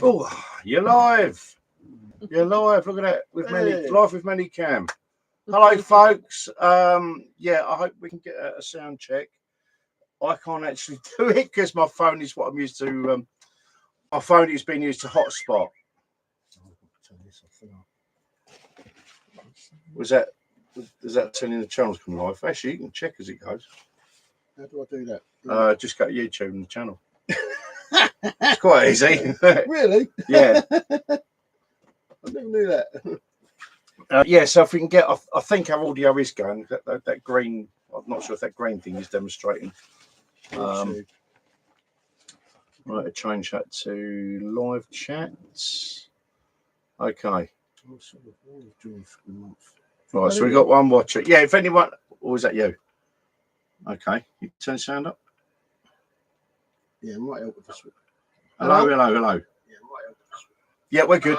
Oh, you're live. You're live. Look at that. With many live with many cam. Hello, folks. Yeah, I hope we can get a sound check. I can't actually do it because my phone is what I'm used to. My phone is being used to hotspot. Was that? Does that turn in the channels come live? Actually, you can check as it goes. How do I do that? Just go to YouTube and the channel. It's quite easy. Really? Yeah. I never knew that. Yeah, so if we can get, I think our audio is going. That green, I'm not sure if that green thing is demonstrating. Right, to change that to live chats. Okay. Right, so we got one watcher. Yeah, if anyone, or is that you? Okay, you turn sound up. Yeah, might help with this. Hello. Yeah, we're good.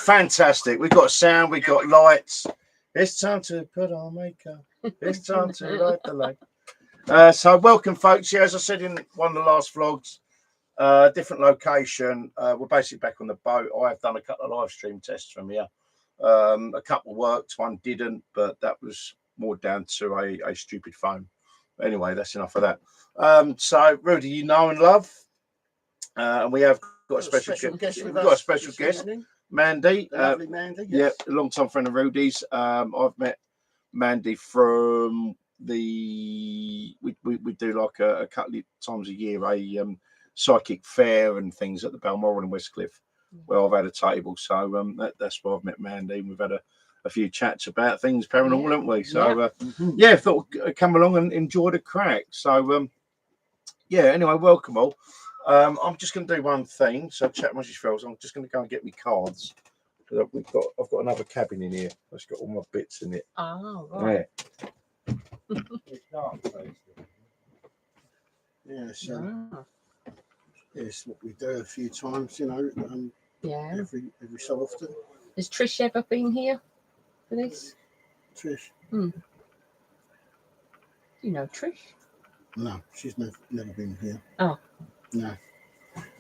Fantastic. We've got sound, we've got lights. It's time to put on makeup. It's time to light the light. So welcome, folks. Yeah, as I said in one of the last vlogs, different location. We're basically back on the boat. I have done a couple of live stream tests from here. A couple worked, one didn't, but that was more down to a stupid phone. Anyway, that's enough of that. So Rudy, you know and love. And we have got a special guest. We've got a special guest, Mandy. Lovely Mandy. Yes. Yeah, a long time friend of Rudy's. I've met Mandy from the we do like a couple of times a year a psychic fair and things at the Balmoral in Westcliff, where I've had a table. So that's where I've met Mandy. And we've had a few chats about things paranormal, haven't we? So yeah, thought I'd come along and enjoy the crack. So yeah, anyway, welcome all. I'm just going to do one thing. So chat my fellows. I'm just going to go and get me cards. I've got another cabin in here. It's got all my bits in it. Oh, right. Yeah. It's what we do a few times, you know. Yeah. Every so often. Has Trish ever been here for this? Trish? Do you know Trish? No, she's never been here. Oh.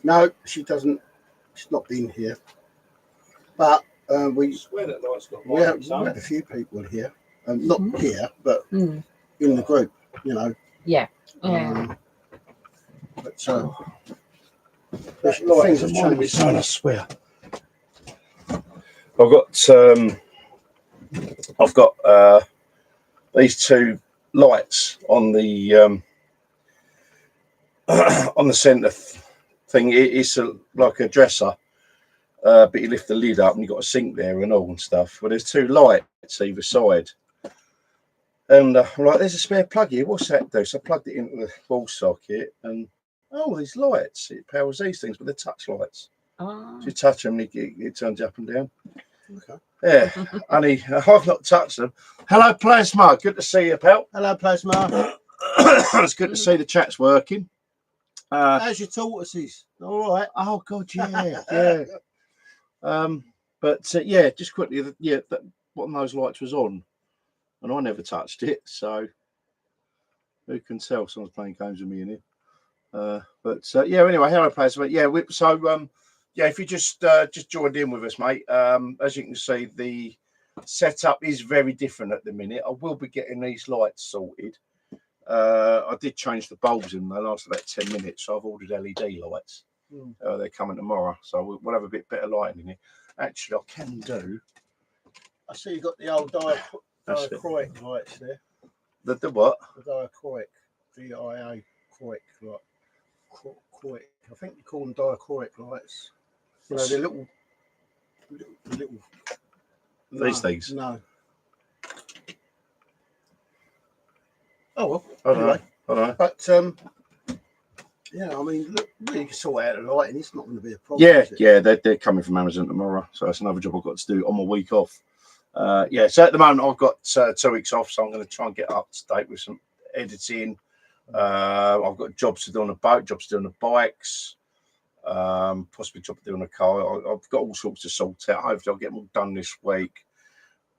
No, she doesn't. She's not been here. But we had a few people here. Not here, but in the group, you know. Yeah. But things have changed. I swear. I've got these two lights on the centre thing. It's like a dresser, but you lift the lid up and you've got a sink there and all and stuff. Well, there's two lights either side. And I'm like, there's a spare plug here. What's that do? So I plugged it into the wall socket and, oh, these lights. It powers these things, but they're touch lights. Oh. So you touch them, it turns up and down. Okay. Yeah, honey, I've not touched them. Hello, Plasma. Good to see you, pal. Hello, Plasma. It's good to see the chat's working. How's your tortoises? All right. Oh, God, yeah, yeah. But yeah, just quickly, yeah, one of those lights was on, and I never touched it, so who can tell? Someone's playing games with me in here. But yeah, anyway, hello, Plasma. Yeah, yeah, if you just joined in with us, mate. As you can see, the setup is very different at the minute. I will be getting these lights sorted. I did change the bulbs in. They last about 10 minutes, so I've ordered LED lights. They're coming tomorrow, so we'll have a bit better lighting in here. Actually, I can do. I see you got the old diachroic lights there. The what? The diachroic, DIA croic, like croic. I think you call them diachroic lights. You know, they're little. These things. No. Oh well. I don't know. But yeah, I mean, look, you can sort out the lighting. It's not going to be a problem. Yeah, yeah, they're coming from Amazon tomorrow, so that's another job I've got to do on my week off. Yeah, so at the moment I've got 2 weeks off, so I'm going to try and get up to date with some editing. I've got jobs to do on the boat, jobs to do on the bikes, possibly job to do on the car. I've got all sorts to sort out. Hopefully I'll get them all done this week.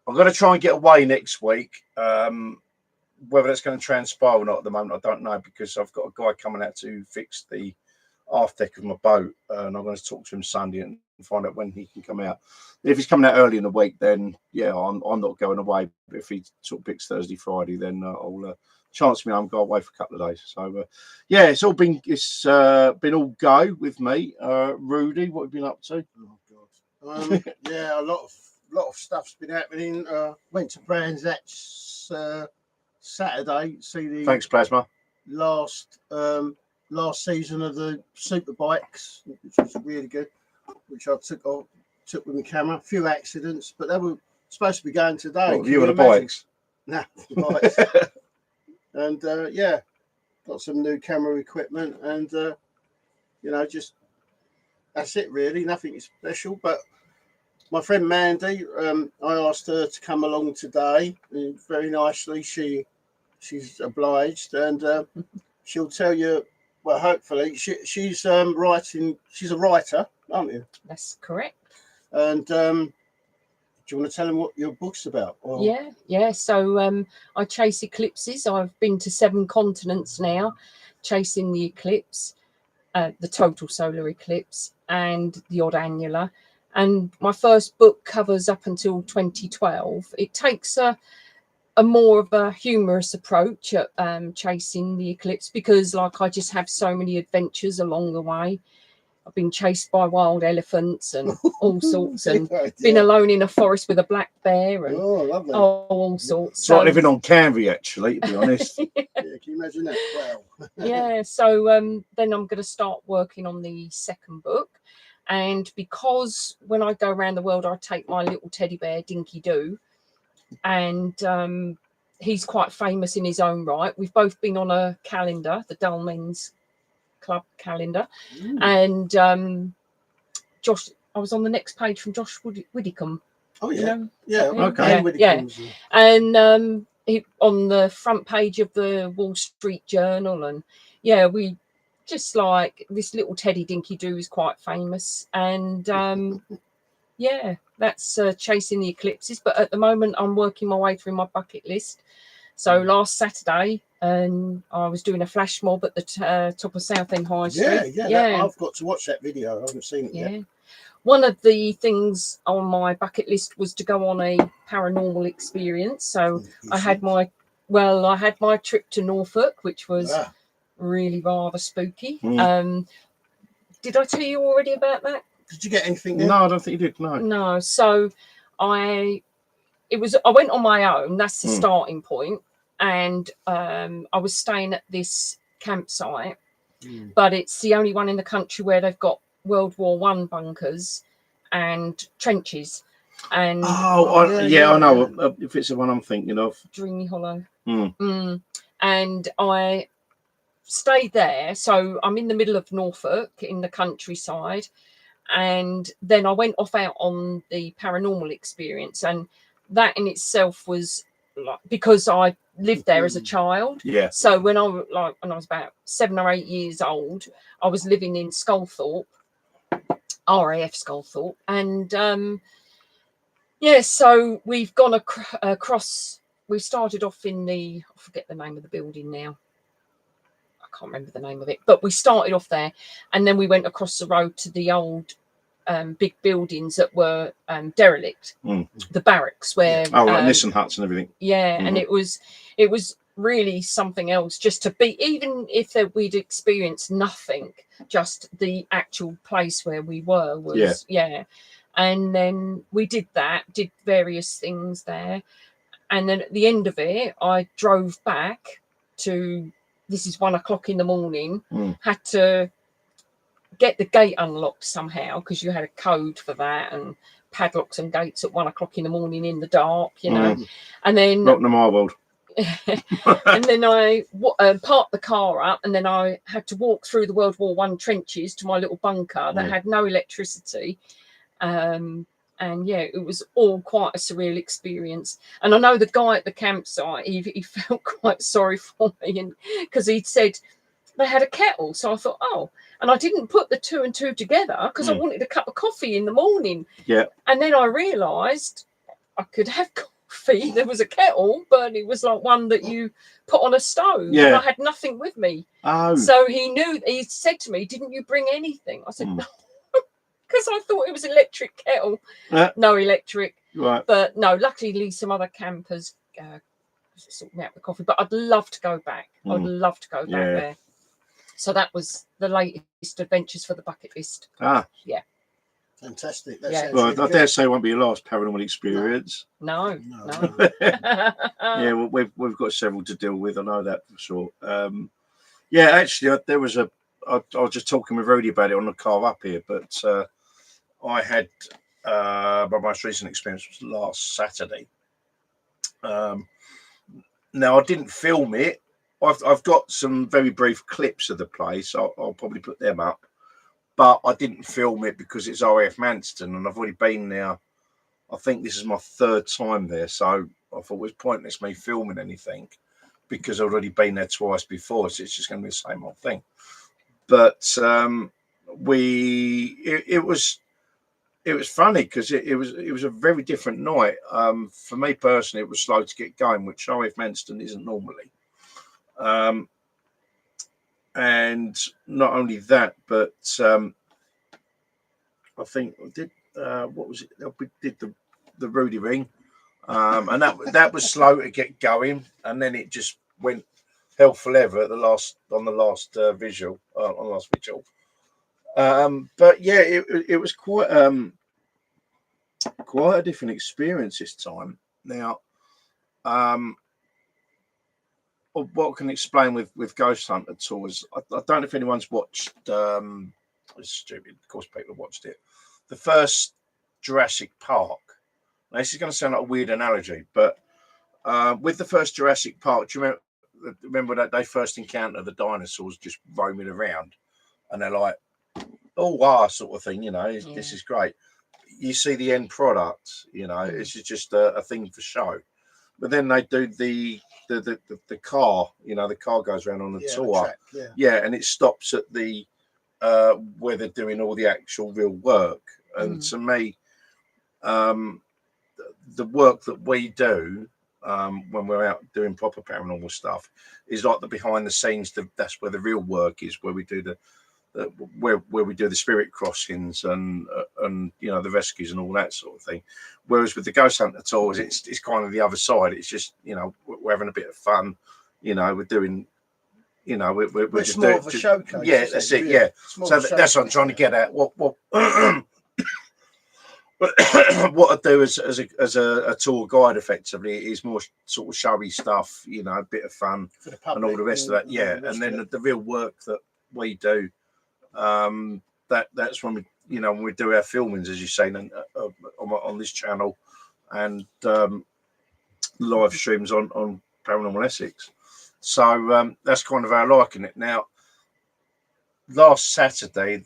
I'm going to try and get away next week. Whether that's going to transpire or not at the moment, I don't know, because I've got a guy coming out to fix the half deck of my boat, and I'm going to talk to him Sunday and find out when he can come out. If he's coming out early in the week, then yeah, I'm not going away. But if he sort of picks Thursday, Friday, then I'll chance me. I'm going away for a couple of days. So yeah, it's been all go with me. Rudy, what have you been up to? Oh God, yeah, a lot of stuff's been happening. Went to Brands Hatch Saturday. See the Thanks, Plasma. last season of the Superbikes, which was really good. Which I took with my camera. A few accidents, but they were supposed to be going today. What, you were the bikes? Nah, the bikes. And yeah, got some new camera equipment, and you know, just that's it really. Nothing special. But my friend Mandy, I asked her to come along today, and very nicely she's obliged, and she'll tell you. Well, hopefully she's writing. She's a writer, aren't you? That's correct. And do you want to tell them what your book's about? Or... Yeah. So I chase eclipses. I've been to 7 continents now, chasing the eclipse, the total solar eclipse, and the odd annular. And my first book covers up until 2012. It takes a more of a humorous approach at chasing the eclipse, because like I just have so many adventures along the way. I've been chased by wild elephants and all sorts, and been alone in a forest with a black bear and all sorts. It's like living on Canvey, actually, to be honest. Yeah, can you imagine that? Wow. Yeah, so then I'm going to start working on the second book. And because when I go around the world, I take my little teddy bear, Dinky Doo, and he's quite famous in his own right. We've both been on a calendar, the Dull Men's Club calendar. And Josh, I was on the next page from Josh Widdicombe. Oh yeah, you know? Yeah, okay. Yeah. And he, on the front page of the Wall Street Journal, and yeah, we just like this little Teddy Dinky Doo is quite famous, and yeah, that's chasing the eclipses. But at the moment, I'm working my way through my bucket list. So last Saturday, I was doing a flash mob at the top of Southend High Street. Yeah. I've got to watch that video. I haven't seen it yet. One of the things on my bucket list was to go on a paranormal experience. So I had my trip to Norfolk, which was really rather spooky. Did I tell you already about that? Did you get anything there? No, I don't think you did. No. So I went on my own. That's the starting point. And I was staying at this campsite, but it's the only one in the country where they've got World War I bunkers and trenches. And I know if it's the one I'm thinking of. Dreamy Hollow. And I stayed there. So I'm in the middle of Norfolk in the countryside. And then I went off out on the paranormal experience. And that in itself was like, because I lived there as a child. Yeah. So when I was about 7 or 8 years old, I was living in Sculthorpe, RAF Sculthorpe, and so we've gone across. We started off in I forget the name of the building now. I can't remember the name of it, but we started off there, and then we went across the road to the old big buildings that were derelict, the barracks where like Nissen huts and everything. And it was really something else just to be, even if we'd experienced nothing, just the actual place where we were was and then we did various things there, and then at the end of it I drove back to, this is 1 o'clock in the morning, had to get the gate unlocked somehow because you had a code for that, and padlocks and gates at 1 o'clock in the morning in the dark, you know. And then not in my world. and then I parked the car up, and then I had to walk through the World War I trenches to my little bunker that had no electricity. And yeah, it was all quite a surreal experience. And I know the guy at the campsite, he felt quite sorry for me, and because he'd said they had a kettle. So I thought, and I didn't put the 2 and 2 together because I wanted a cup of coffee in the morning. Yeah. And then I realised I could have geography, there was a kettle, but it was like one that you put on a stove. Yeah. And I had nothing with me. Oh. So he knew, he said to me, didn't you bring anything? I said, no, because I thought it was electric kettle. No electric. Right. But no, luckily some other campers sorted me out the coffee. But I'd love to go back. I'd love to go back there. So that was the latest adventures for the bucket list. Yeah. Fantastic. Well, I dare say it won't be your last paranormal experience. No. Yeah, well, we've got several to deal with. I know that for sure. Yeah, actually, there was I was just talking with Rudy about it on the car up here, but I had my most recent experience was last Saturday. Now I didn't film it. I've got some very brief clips of the place. I'll probably put them up, but I didn't film it because it's RAF Manston, and I've already been there. I think this is my third time there, so I thought it was pointless me filming anything because I've already been there twice before, so it's just going to be the same old thing. But it was funny because it was a very different night. For me personally, it was slow to get going, which RAF Manston isn't normally. And not only that, but I think I did what was it? We did the Rudy Ring, and that was slow to get going, and then it just went hell for leather at the last visual. But yeah, it was quite a different experience this time. Now, what I can explain with Ghost Hunter tours, I don't know if anyone's watched. It's stupid. Of course, people have watched it. The first Jurassic Park. Now, this is going to sound like a weird analogy, but with the first Jurassic Park, do you remember that they first encounter the dinosaurs just roaming around, and they're like, "Oh wow," sort of thing. You know, this is great. You see the end product. You know, it's just a thing for show. But then they do the car. You know, the car goes around on the tour. The track, and it stops at the where they're doing all the actual real work. And to me, the work that we do when we're out doing proper paranormal stuff is like the behind the scenes. That's where the real work is, where we do where we do the spirit crossings and you know, the rescues and all that sort of thing. Whereas with the Ghost Hunter tours, it's kind of the other side. It's just, you know, we're having a bit of fun. You know, we're doing. You know, we're just more of a showcase. Yeah, that's it. Yeah, so that's what I'm trying to get at. What what I do as a tour guide effectively is more sort of showy stuff. You know, a bit of fun and all the rest of that. Yeah, and then the real work that we do. That's when we, you know, when we do our filmings, as you say, on this channel, and live streams on Paranormal Essex. So that's kind of our liking it. Now, last Saturday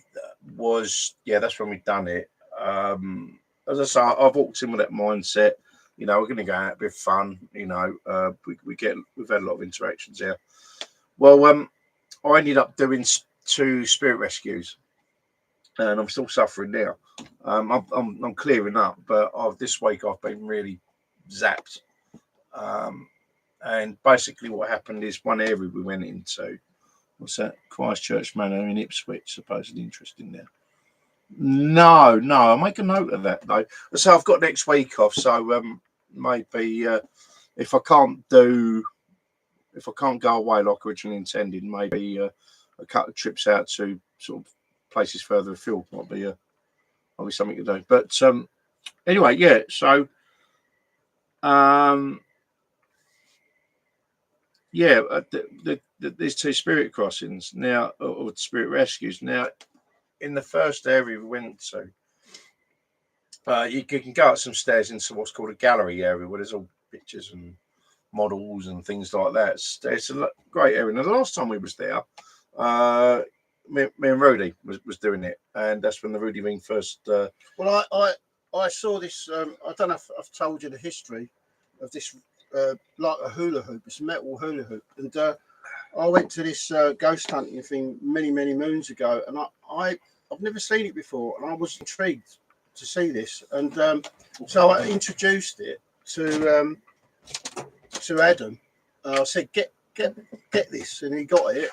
was, that's when we've done it. As I say, I've walked in with that mindset. You know, we're going to go out, a bit of fun. You know, we've had a lot of interactions here. Well, I ended up doing 2 spirit rescues, and I'm still suffering now. I'm clearing up, but this week I've been really zapped. And basically what happened is one area we went into, what's that? Christchurch Manor in Ipswich, supposedly interesting there. No, I'll make a note of that though. So I've got next week off, so maybe if I can't go away like originally intended, maybe a couple of trips out to sort of places further afield might be something to do. But anyway, yeah, so there's 2 spirit crossings now, or spirit rescues. Now, in the first area we went to, you can go up some stairs into what's called a gallery area where there's all pictures and models and things like that. It's a great area. Now, the last time we was there, me and Rudy was doing it, and that's when the Rudy Ring first. Well, I saw this. I don't know if I've told you the history of this. Like a hula hoop, it's a metal hula hoop, and I went to this ghost hunting thing many moons ago, and I've never seen it before, and I was intrigued to see this, and so I introduced it, to Adam. I said, get this, and he got it,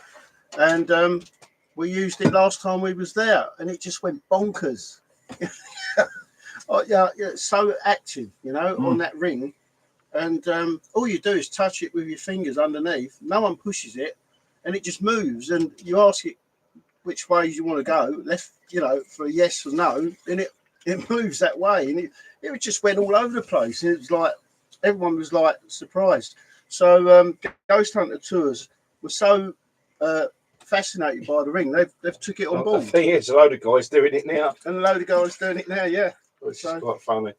and we used it last time we was there, and it just went bonkers. Oh, yeah, it's so active, you know, on that ring, and all you do is touch it with your fingers underneath. No one pushes it, and it just moves. And you ask it which ways you want to go, left, you know, for a yes or no, and it moves that way, and it just went all over the place. It was like everyone was like surprised. So Ghost Hunter Tours were so fascinated by the ring, they've took it on board. The thing is, a load of guys doing it now, and a load of guys doing it now, yeah, which is quite funny.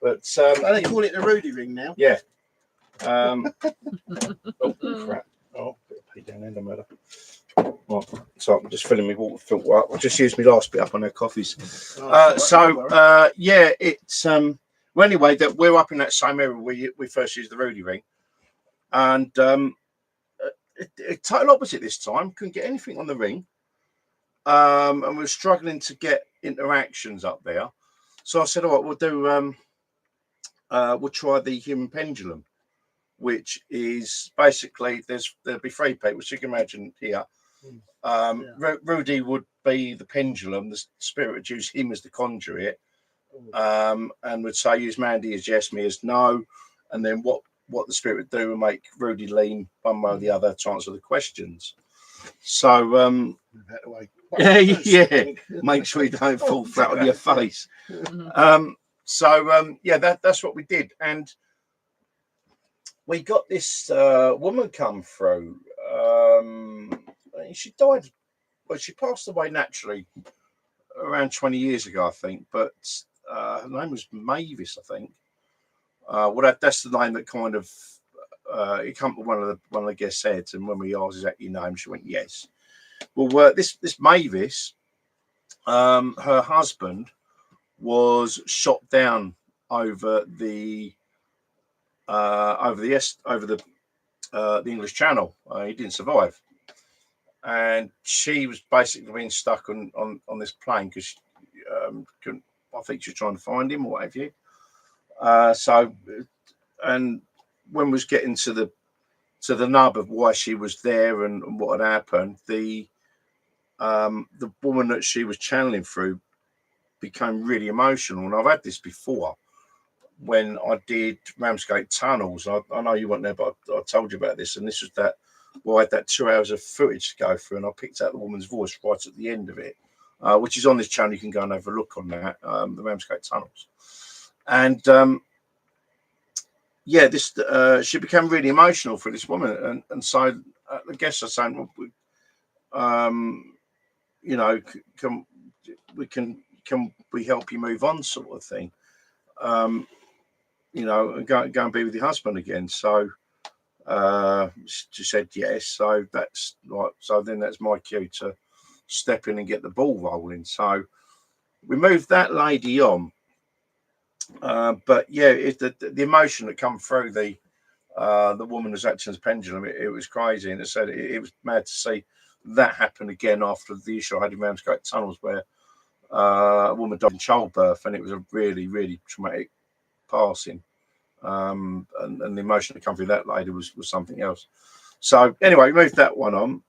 But they call it the Rudy ring now. Yeah. Oh crap! Oh, bit of pee down there, matter. Right, so I'm just filling my water filter up. I just used my last bit up on their coffees. Yeah, it's well, anyway, that we're up in that same area we first used the Rudy ring, and it total opposite this time. Couldn't get anything on the ring, and we were struggling to get interactions up there. So I said, all right, we'll do we'll try the human pendulum, which is basically there'll be three people, so you can imagine here. Rudy would be the pendulum, the spirit would use him as the conduit, and would say use Mandy as yes, me as no, and then what the spirit would do would make Rudy lean one way or the other to answer the questions. So yeah, make sure you don't fall flat on your face. Yeah, that's what we did, and we got this woman come through. She died, well, she passed away naturally around 20 years ago, I think. But her name was Mavis, I think. Well, that's the name that kind of it come to one of the guest heads, and when we asked exactly your name, she went yes. Well, this Mavis, her husband was shot down over the English Channel. He didn't survive, and she was basically being stuck on this plane because couldn't. I think she was trying to find him or what have you. And when we was getting to the nub of why she was there and what had happened, the woman that she was channeling through became really emotional. And I've had this before when I did Ramsgate Tunnels. I know you weren't there, but I told you about this. And this was that, well, I had that 2 hours of footage to go through, and I picked out the woman's voice right at the end of it, which is on this channel. You can go and have a look on that, the Ramsgate Tunnels. And yeah, this she became really emotional for this woman, and so I guess I was saying, well, you know, can we help you move on, sort of thing, you know, and go and be with your husband again. So she said yes. So that's right. So then that's my cue to step in and get the ball rolling. So we moved that lady on. But yeah, the emotion that come through the woman was acting as pendulum. It was crazy, and it said it was mad to see that happen again after the issue I had in Ramsgate Tunnels, where a woman died in childbirth, and it was a really, really traumatic passing. And the emotion that come through that lady was something else. So anyway, we moved that one on.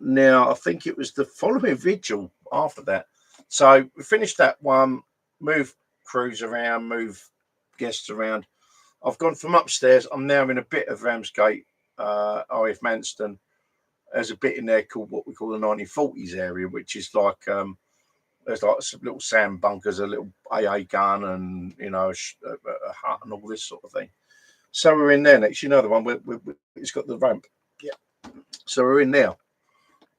Now I think it was the following vigil after that. So we finished that one, moved crews around, move guests around. I've gone from upstairs. I'm now in a bit of Ramsgate, RAF Manston. There's a bit in there called what we call the 1940s area, which is like there's like some little sand bunkers, a little AA gun, and you know a hut and all this sort of thing. So we're in there next. You know the one where it's got the ramp. Yeah. So we're in there,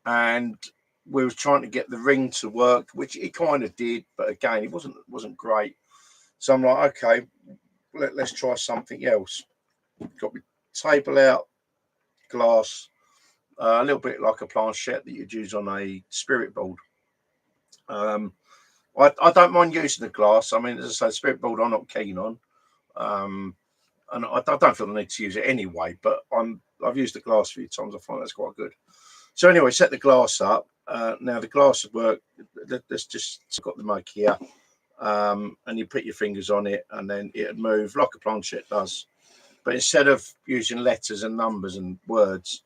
and we was trying to get the ring to work, which it kind of did, but again, it wasn't great. So I'm like, okay, let's try something else. Got my table out, glass, a little bit like a planchette that you'd use on a spirit board. I don't mind using the glass. I mean, as I say, spirit board I'm not keen on, and I don't feel the need to use it anyway. But I've used the glass a few times. I find that's quite good. So anyway, set the glass up. Now the glass work. Let's just got the mug here. and you put your fingers on it, and then it'd move like a planchette does. But instead of using letters and numbers and words,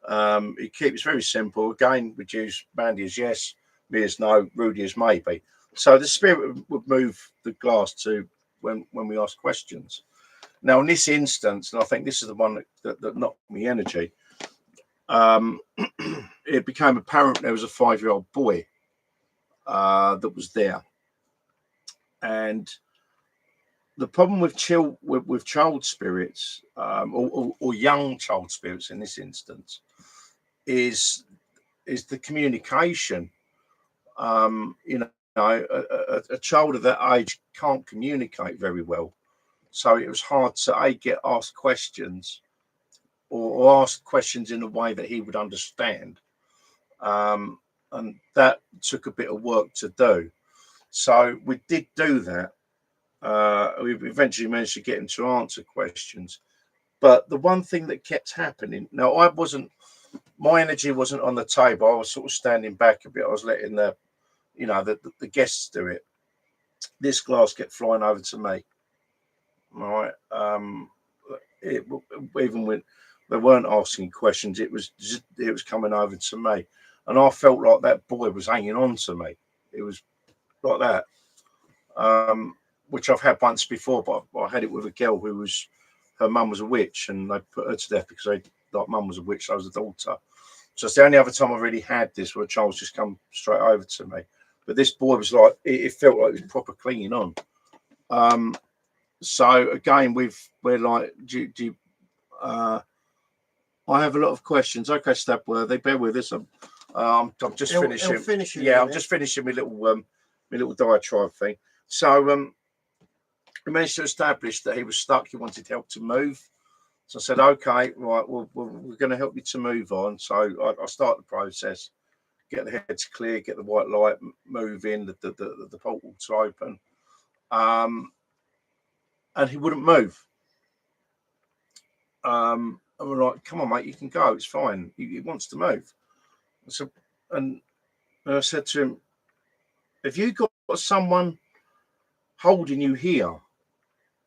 it keeps very simple. Again, we'd use Mandy as yes, me as no, Rudy as maybe. So the spirit would move the glass to when we ask questions. Now, in this instance, and I think this is the one that knocked me energy, it became apparent there was a 5-year-old boy that was there. And the problem with child spirits, or young child spirits in this instance, is the communication. You know, a child of that age can't communicate very well, so it was hard to get asked questions, or ask questions in a way that he would understand, and that took a bit of work to do. So we did do that. We eventually managed to get him to answer questions, but the one thing that kept happening, now my energy wasn't on the table. I was sort of standing back a bit. I was letting the guests do it. This glass kept flying over to me. All right. Even when they weren't asking questions, it was coming over to me, and I felt like that boy was hanging on to me. It was like that. Which I've had once before, but I had it with a girl her mum was a witch, and they put her to death because mum was a witch. I was a daughter. So it's the only other time I really had this where a child's just come straight over to me. But this boy was like, it felt like it was proper clinging on. So again, we're like, I have a lot of questions. Okay, Stabworthy, bear with us. I'm just finishing. Yeah, I'm just finishing my little diatribe thing. So we managed to establish that he was stuck. He wanted help to move. So I said, okay, right, well, we're going to help you to move on. So I start the process, get the heads clear, get the white light, move in, the portal to open. And he wouldn't move. And we're like, come on, mate, you can go. It's fine. He wants to move. So, and I said to him, have you got someone holding you here?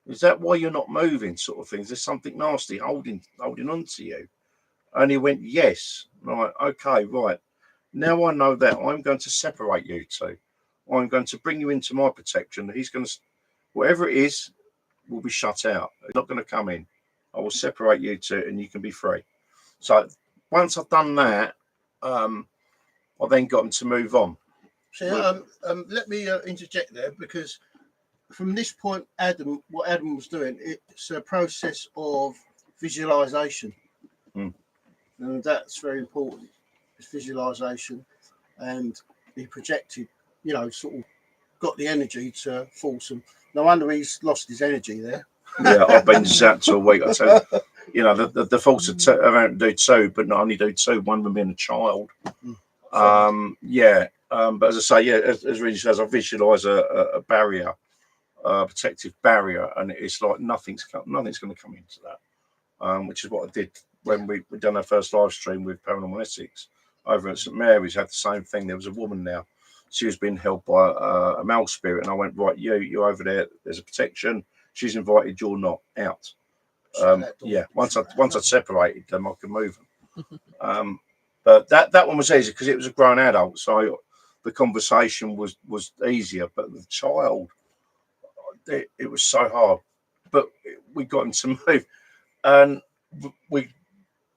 Is that why you're not moving, sort of things? There's something nasty holding on to you. And he went, yes. Right, okay, right. Now I know that. I'm going to separate you two. I'm going to bring you into my protection. He's going to, whatever it is, will be shut out. He's not going to come in. I will separate you two, and you can be free. So once I've done that, I then got him to move on. So let me interject there, because from this point, what Adam was doing, it's a process of visualization, and that's very important. It's visualization, and he projected, sort of got the energy to force him. No wonder he's lost his energy there. Yeah, I've been zapped all week. I tell you, the force of around do two, but not only do two. One of them being a child. But as I say, as Rudy says, I visualise a barrier. Protective barrier, and it's like nothing's going to come into that, which is what I did when we done our first live stream with Paranormal Essex over at St Mary's. Had the same thing. There was a woman now. She was being held by a male spirit, and I went, right, you're over there. There's a protection. She's invited. You're not out. Once I separated them, I could move them. But that one was easy because it was a grown adult, so the conversation was easier. But the child, it was so hard, but we got him to move, and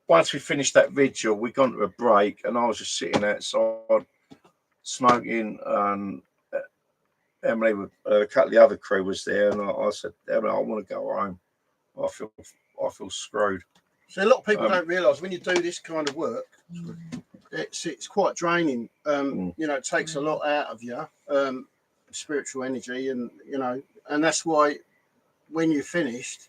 once we finished that vigil, we got to a break, and I was just sitting outside smoking, and Emily with a couple of the other crew was there, and I said, Emily, I want to go home. I feel screwed. So a lot of people don't realise when you do this kind of work, it's quite draining. It takes a lot out of you, spiritual energy, and and that's why when you're finished,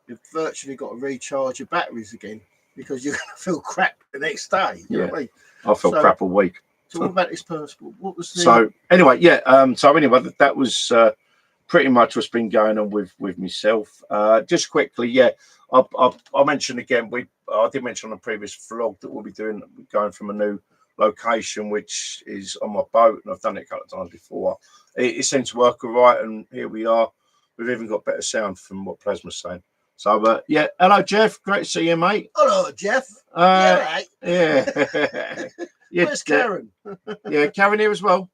you've virtually got to recharge your batteries again, because you're going to feel crap the next day. You know what I mean? I felt crap all week. So what about this person? What was the... So anyway, that was pretty much what's been going on with myself. Just quickly, I mentioned again, I did mention on a previous vlog that we'll be going from a new location, which is on my boat, and I've done it a couple of times before. It seemed to work all right, and here we are. We've even got better sound from what Plasma's saying. So, yeah, hello, Jeff. Great to see you, mate. Hello, Jeff. Yeah. Yeah. Yeah. Where's Karen? Yeah, Karen here as well.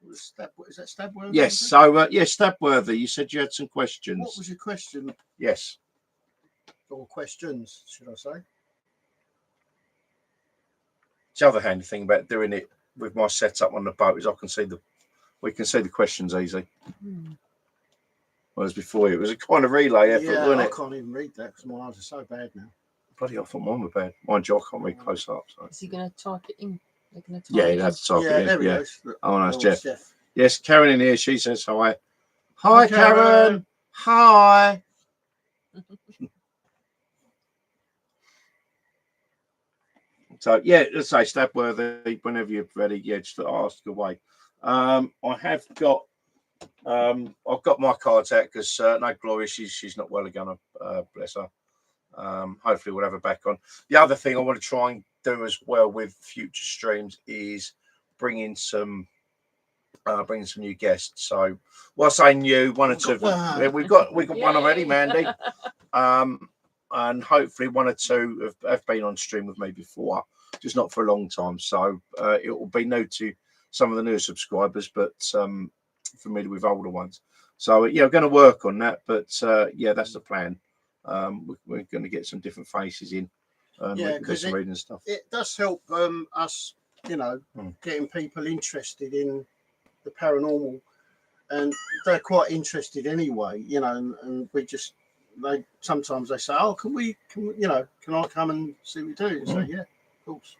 Is that Stabworthy? Yes. So, yeah, Stabworthy, you said you had some questions. What was your question? Yes. Or questions, should I say? The other handy thing about doing it with my setup on the boat is we can see the questions easy. Whereas before it was a kind of relay effort, wasn't it? I can't even read that because my eyes are so bad now. Bloody, I thought mine were bad. Mind you, I can't read close up. So. Is he going to type it in? Yeah, that's type it in. There we go. Oh, nice, Jeff. Yes, Karen in here. She says hi. Hi, Karen. Hi. So, yeah, let's say Stabworthy, whenever you're ready, yeah, just ask away. I've got my cards out because no Gloria, she's not well again, bless her. Hopefully we'll have her back on. The other thing I want to try and do as well with future streams is bring in some new guests. So whilst I knew one or two, we've got one already, Mandy. And hopefully one or two have been on stream with me before, just not for a long time. So it will be new to some of the newer subscribers, but familiar with older ones. So yeah, we're going to work on that. But yeah, that's the plan. We're going to get some different faces in. Yeah, because reading stuff. It does help us, getting people interested in the paranormal, and they're quite interested anyway, and we just. Sometimes they say, "Oh, can I come and see what we do?" And say, "Yeah, of course."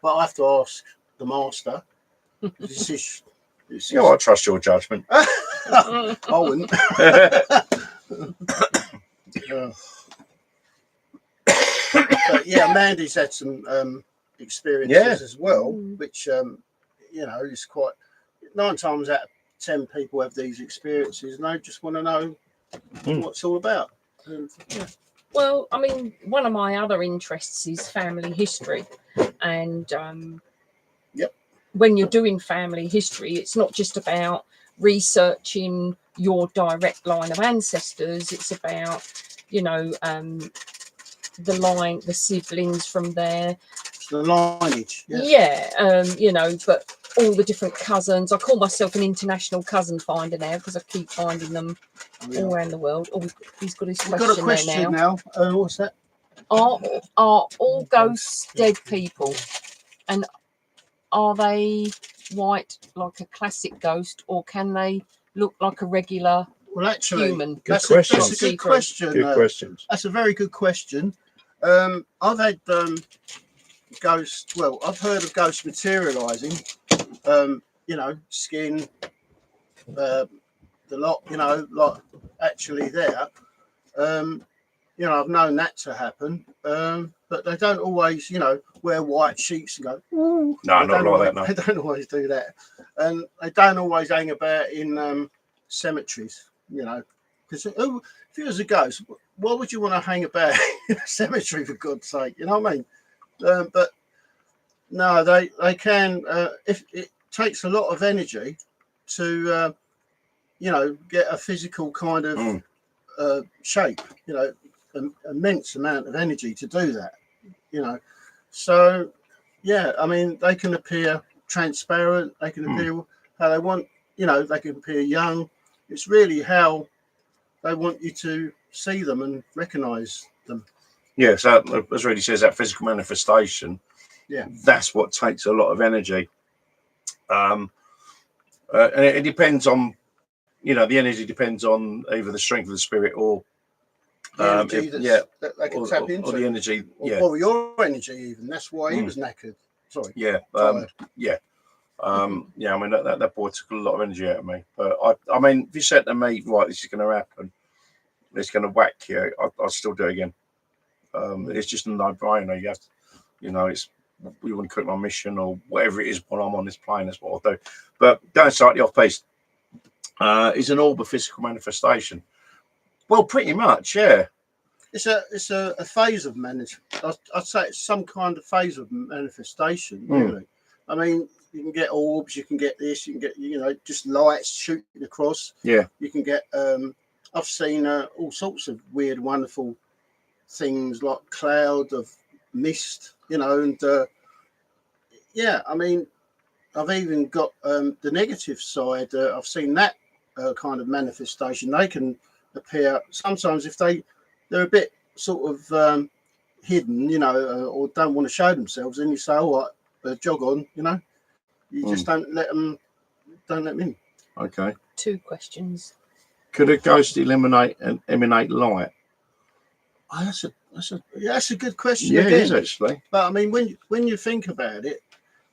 But I have to ask the master. I trust your judgment. I wouldn't. But yeah, Mandy's had some experiences as well, which is quite. 9 times out of 10 people have these experiences, and they just want to know what it's all about. Well, I mean, one of my other interests is family history, and when you're doing family history, it's not just about researching your direct line of ancestors. It's about, the siblings from there. The lineage. But all the different cousins. I call myself an international cousin finder now because I keep finding them all around the world. Oh, he's got his question, got a question there now. What's that? Are all ghosts dead people? And are they white like a classic ghost, or can they look like a regular human? That's a good question. Good questions. That's a very good question. I've had ghosts. Well, I've heard of ghosts materializing. Skin, the lot. Like actually there. I've known that to happen. But they don't always, wear white sheets and go. Ooh. No, not like that. No. They don't always do that, and they don't always hang about in cemeteries. Because if it was a ghost, why would you want to hang about in a cemetery, for God's sake? You know what I mean? But no, they can. If it takes a lot of energy to, get a physical kind of shape. An immense amount of energy to do that. So yeah, I mean, they can appear transparent. They can appear how they want. They can appear young. It's really how they want you to see them and recognize them. Yeah, so as Rudy says, that physical manifestation, that's what takes a lot of energy. And it depends on, the energy depends on either the strength of the spirit or the energy that they can tap into. Or the energy, or your energy even. That's why he was knackered. Sorry. Yeah, I mean, that boy took a lot of energy out of me. But I mean, if you said to me, right, this is going to happen, it's going to whack you, I'll still do it again. It's just a no-brainer. You have to, it's we want to cook my mission or whatever it is while I'm on this plane. That's what I'll do. But going slightly off piece, is an orb a physical manifestation? Well, pretty much, yeah. it's a phase of I'd say it's some kind of phase of manifestation, really. I mean, you can get orbs, you can get this, you can get, you know, just lights shooting across. Yeah. You can get I've seen all sorts of weird, wonderful things like cloud of mist, you know, and yeah, I mean, I've even got the negative side. I've seen that kind of manifestation. They can appear sometimes if they're a bit sort of hidden, you know, or don't want to show themselves. And you say, "All right, jog on," you know. You just don't let them in. Okay. 2 questions. Could a ghost emanate light? Oh, that's a good question. Yeah, again. it is actually. But I mean, when you think about it,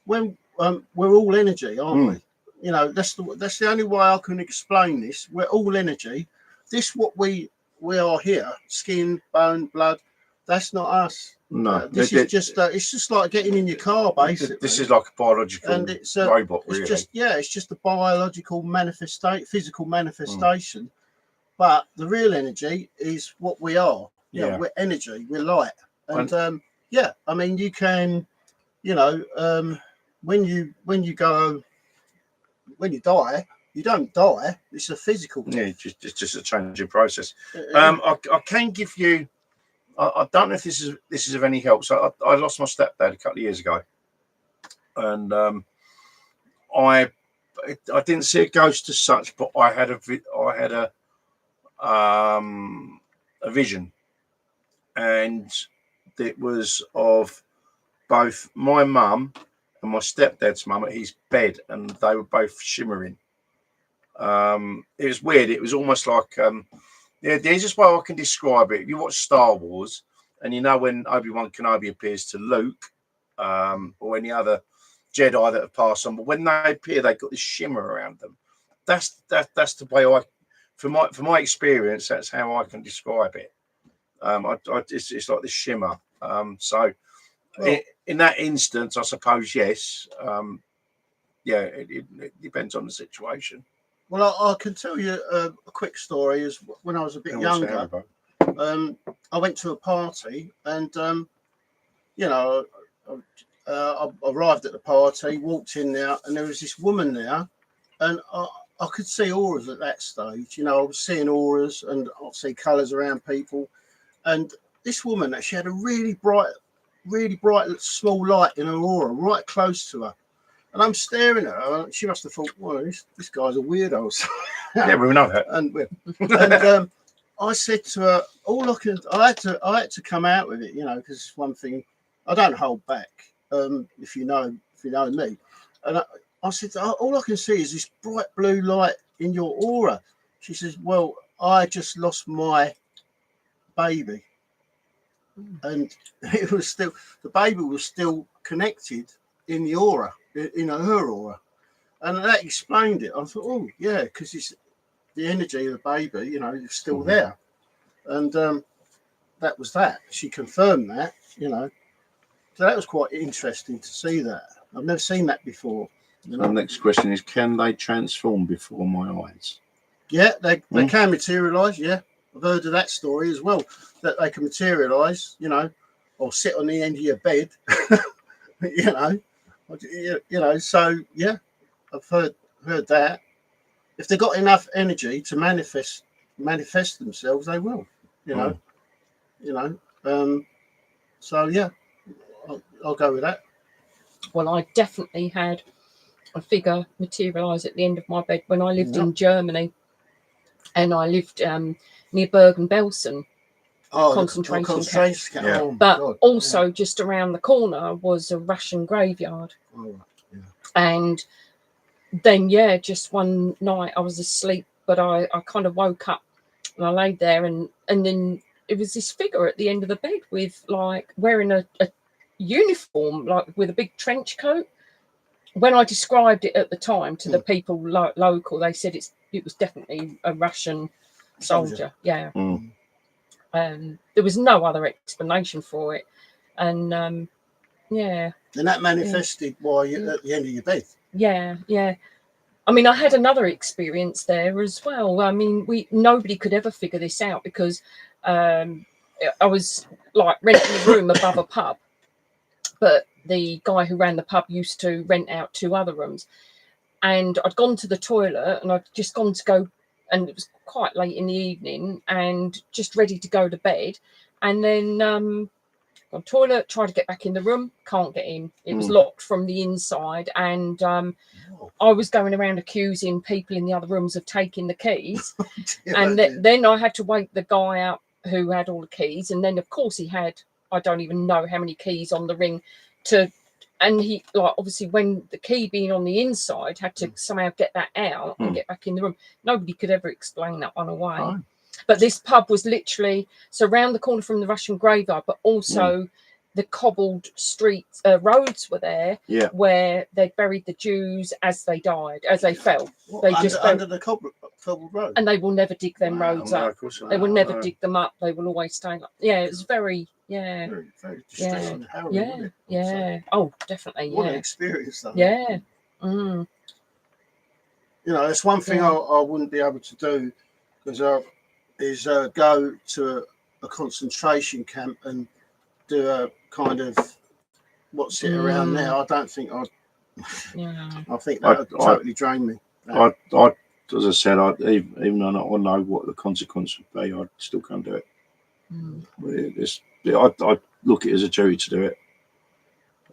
when we're all energy, aren't we? You know, that's the only way I can explain this. We're all energy. This what we are here, skin, bone, blood. That's not us. No, this is just it's just like getting in your car, basically. This is like a biological and it's robot, really. It's just a biological physical manifestation. But the real energy is what we are. You know, we're energy, we're light. And yeah, I mean, you can, you know, when you die, you don't die. It's a physical death. Yeah, it's just a changing process. I can give you. I don't know if this is of any help. So I lost my stepdad a couple of years ago, and I didn't see a ghost as such, but I had a vision, and it was of both my mum and my stepdad's mum at his bed, and they were both shimmering. It was weird. It was almost like yeah, there's just way I can describe it. If you watch Star Wars, and you know when Obi-Wan Kenobi appears to Luke, or any other Jedi that have passed on, but when they appear, they've got this shimmer around them. That's the way for my experience, that's how I can describe it. It's like this shimmer. So in that instance, I suppose yes. Yeah, it depends on the situation. Well, I can tell you a quick story. Is when I was a bit younger, I went to a party, and you know, I arrived at the party, walked in there, and there was this woman there, and I could see auras at that stage. You know, I was seeing auras, and I see colours around people, and this woman, she had a really bright small light in her aura, right close to her. And I'm staring at her. She must have thought, well, this guy's a weirdo. Yeah, we know that. And I said to her, I had to come out with it, you know, because it's one thing I don't hold back. If you know me, and I said, all I can see is this bright blue light in your aura. She says, well, I just lost my baby, and it was still, the baby was still connected in the aura, in her aura, and that explained it. I thought, oh yeah, because it's the energy of the baby, you know, it's still there, and that was that. She confirmed that, you know, so that was quite interesting to see that. I've never seen that before. You know? The next question is, can they transform before my eyes? Yeah, they can materialise. Yeah, I've heard of that story as well, that they can materialise, you know, or sit on the end of your bed, you know, so yeah, I've heard that. If they've got enough energy to manifest themselves, they will, you know. So yeah, I'll go with that. Well, I definitely had a figure materialise at the end of my bed when I lived in Germany, and I lived near Bergen-Belsen. Concentration camp. Yeah. But also just around the corner was a Russian graveyard. And then just one night I was asleep, but I kind of woke up and I laid there, and then it was this figure at the end of the bed with like wearing a uniform, like with a big trench coat. When I described it at the time to the people local, they said it was definitely a Russian soldier. Yeah. There was no other explanation for it, and and that manifested while you're at the end of your bed. Yeah. I mean, I had another experience there as well. I mean, nobody could ever figure this out because I was like renting a room above a pub, but the guy who ran the pub used to rent out 2 other rooms. And I'd gone to the toilet and I'd just gone to go, and it was quite late in the evening and just ready to go to bed. And then on toilet, try to get back in the room, can't get in. It was locked from the inside. And I was going around accusing people in the other rooms of taking the keys. And then I had to wake the guy up who had all the keys. And then, of course, he had, I don't even know how many keys on the ring to... And he, like, obviously, when the key being on the inside, had to somehow get that out and get back in the room. Nobody could ever explain that one away. Oh. But this pub was literally so round the corner from the Russian graveyard, but also the cobbled streets, roads were there, where they buried the Jews as they died, as they fell. What, they just under the cobbled road, and they will never dig them roads up. They will never no. dig them up. They will always stay up. Yeah, it was very, very distressing and harrowing, wasn't it? Yeah. Oh, definitely. What an experience, though. Yeah. You know, it's one thing I wouldn't be able to do is go to a concentration camp and do a kind of what's it around now. I don't think I'd. I think that would totally drain me. I as I said, even though I know what the consequence would be, I still can't do it. I look at it as a duty to do it.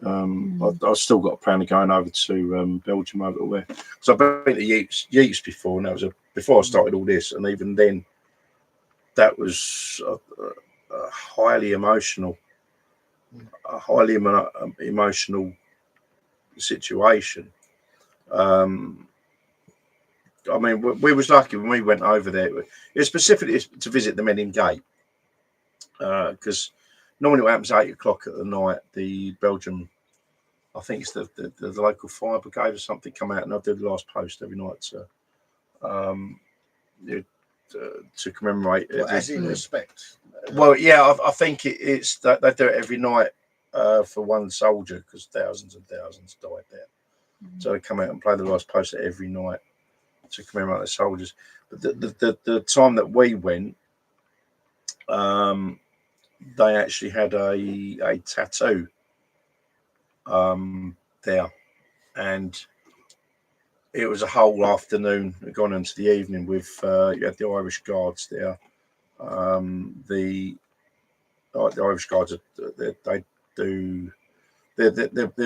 I've still got a plan of going over to Belgium over there. Because I've been to Yeats before, and that was before I started all this, and even then, that was a highly emotional situation. I mean, we was lucky when we went over there. It was specifically to visit the Men in Gate, because normally what happens at 8 o'clock at the night, the Belgian, I think it's the local fire brigade or something, come out and they'll do the last post every night to commemorate. As in respect. Well, yeah, I think it's that they do it every night for one soldier, because thousands and thousands died there. So they come out and play the last post every night to commemorate the soldiers. But the time that we went, they actually had a tattoo there, and it was a whole afternoon gone into the evening with you had the Irish Guards there. The Irish Guards, they're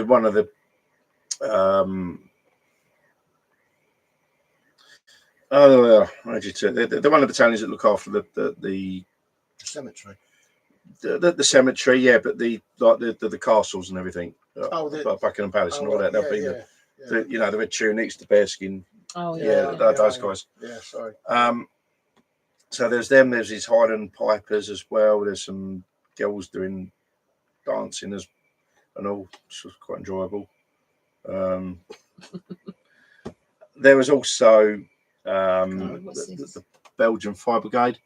one of the they're one of the battalions that look after the cemetery. The cemetery, yeah, but the castles and everything. Buckingham Palace and all that. They'll be the red tunics, the bearskin. Those guys. Yeah, sorry. So there's them. There's these Highland pipers as well. There's some girls doing dancing and all. Which was quite enjoyable. There was also the Belgian Fire Brigade.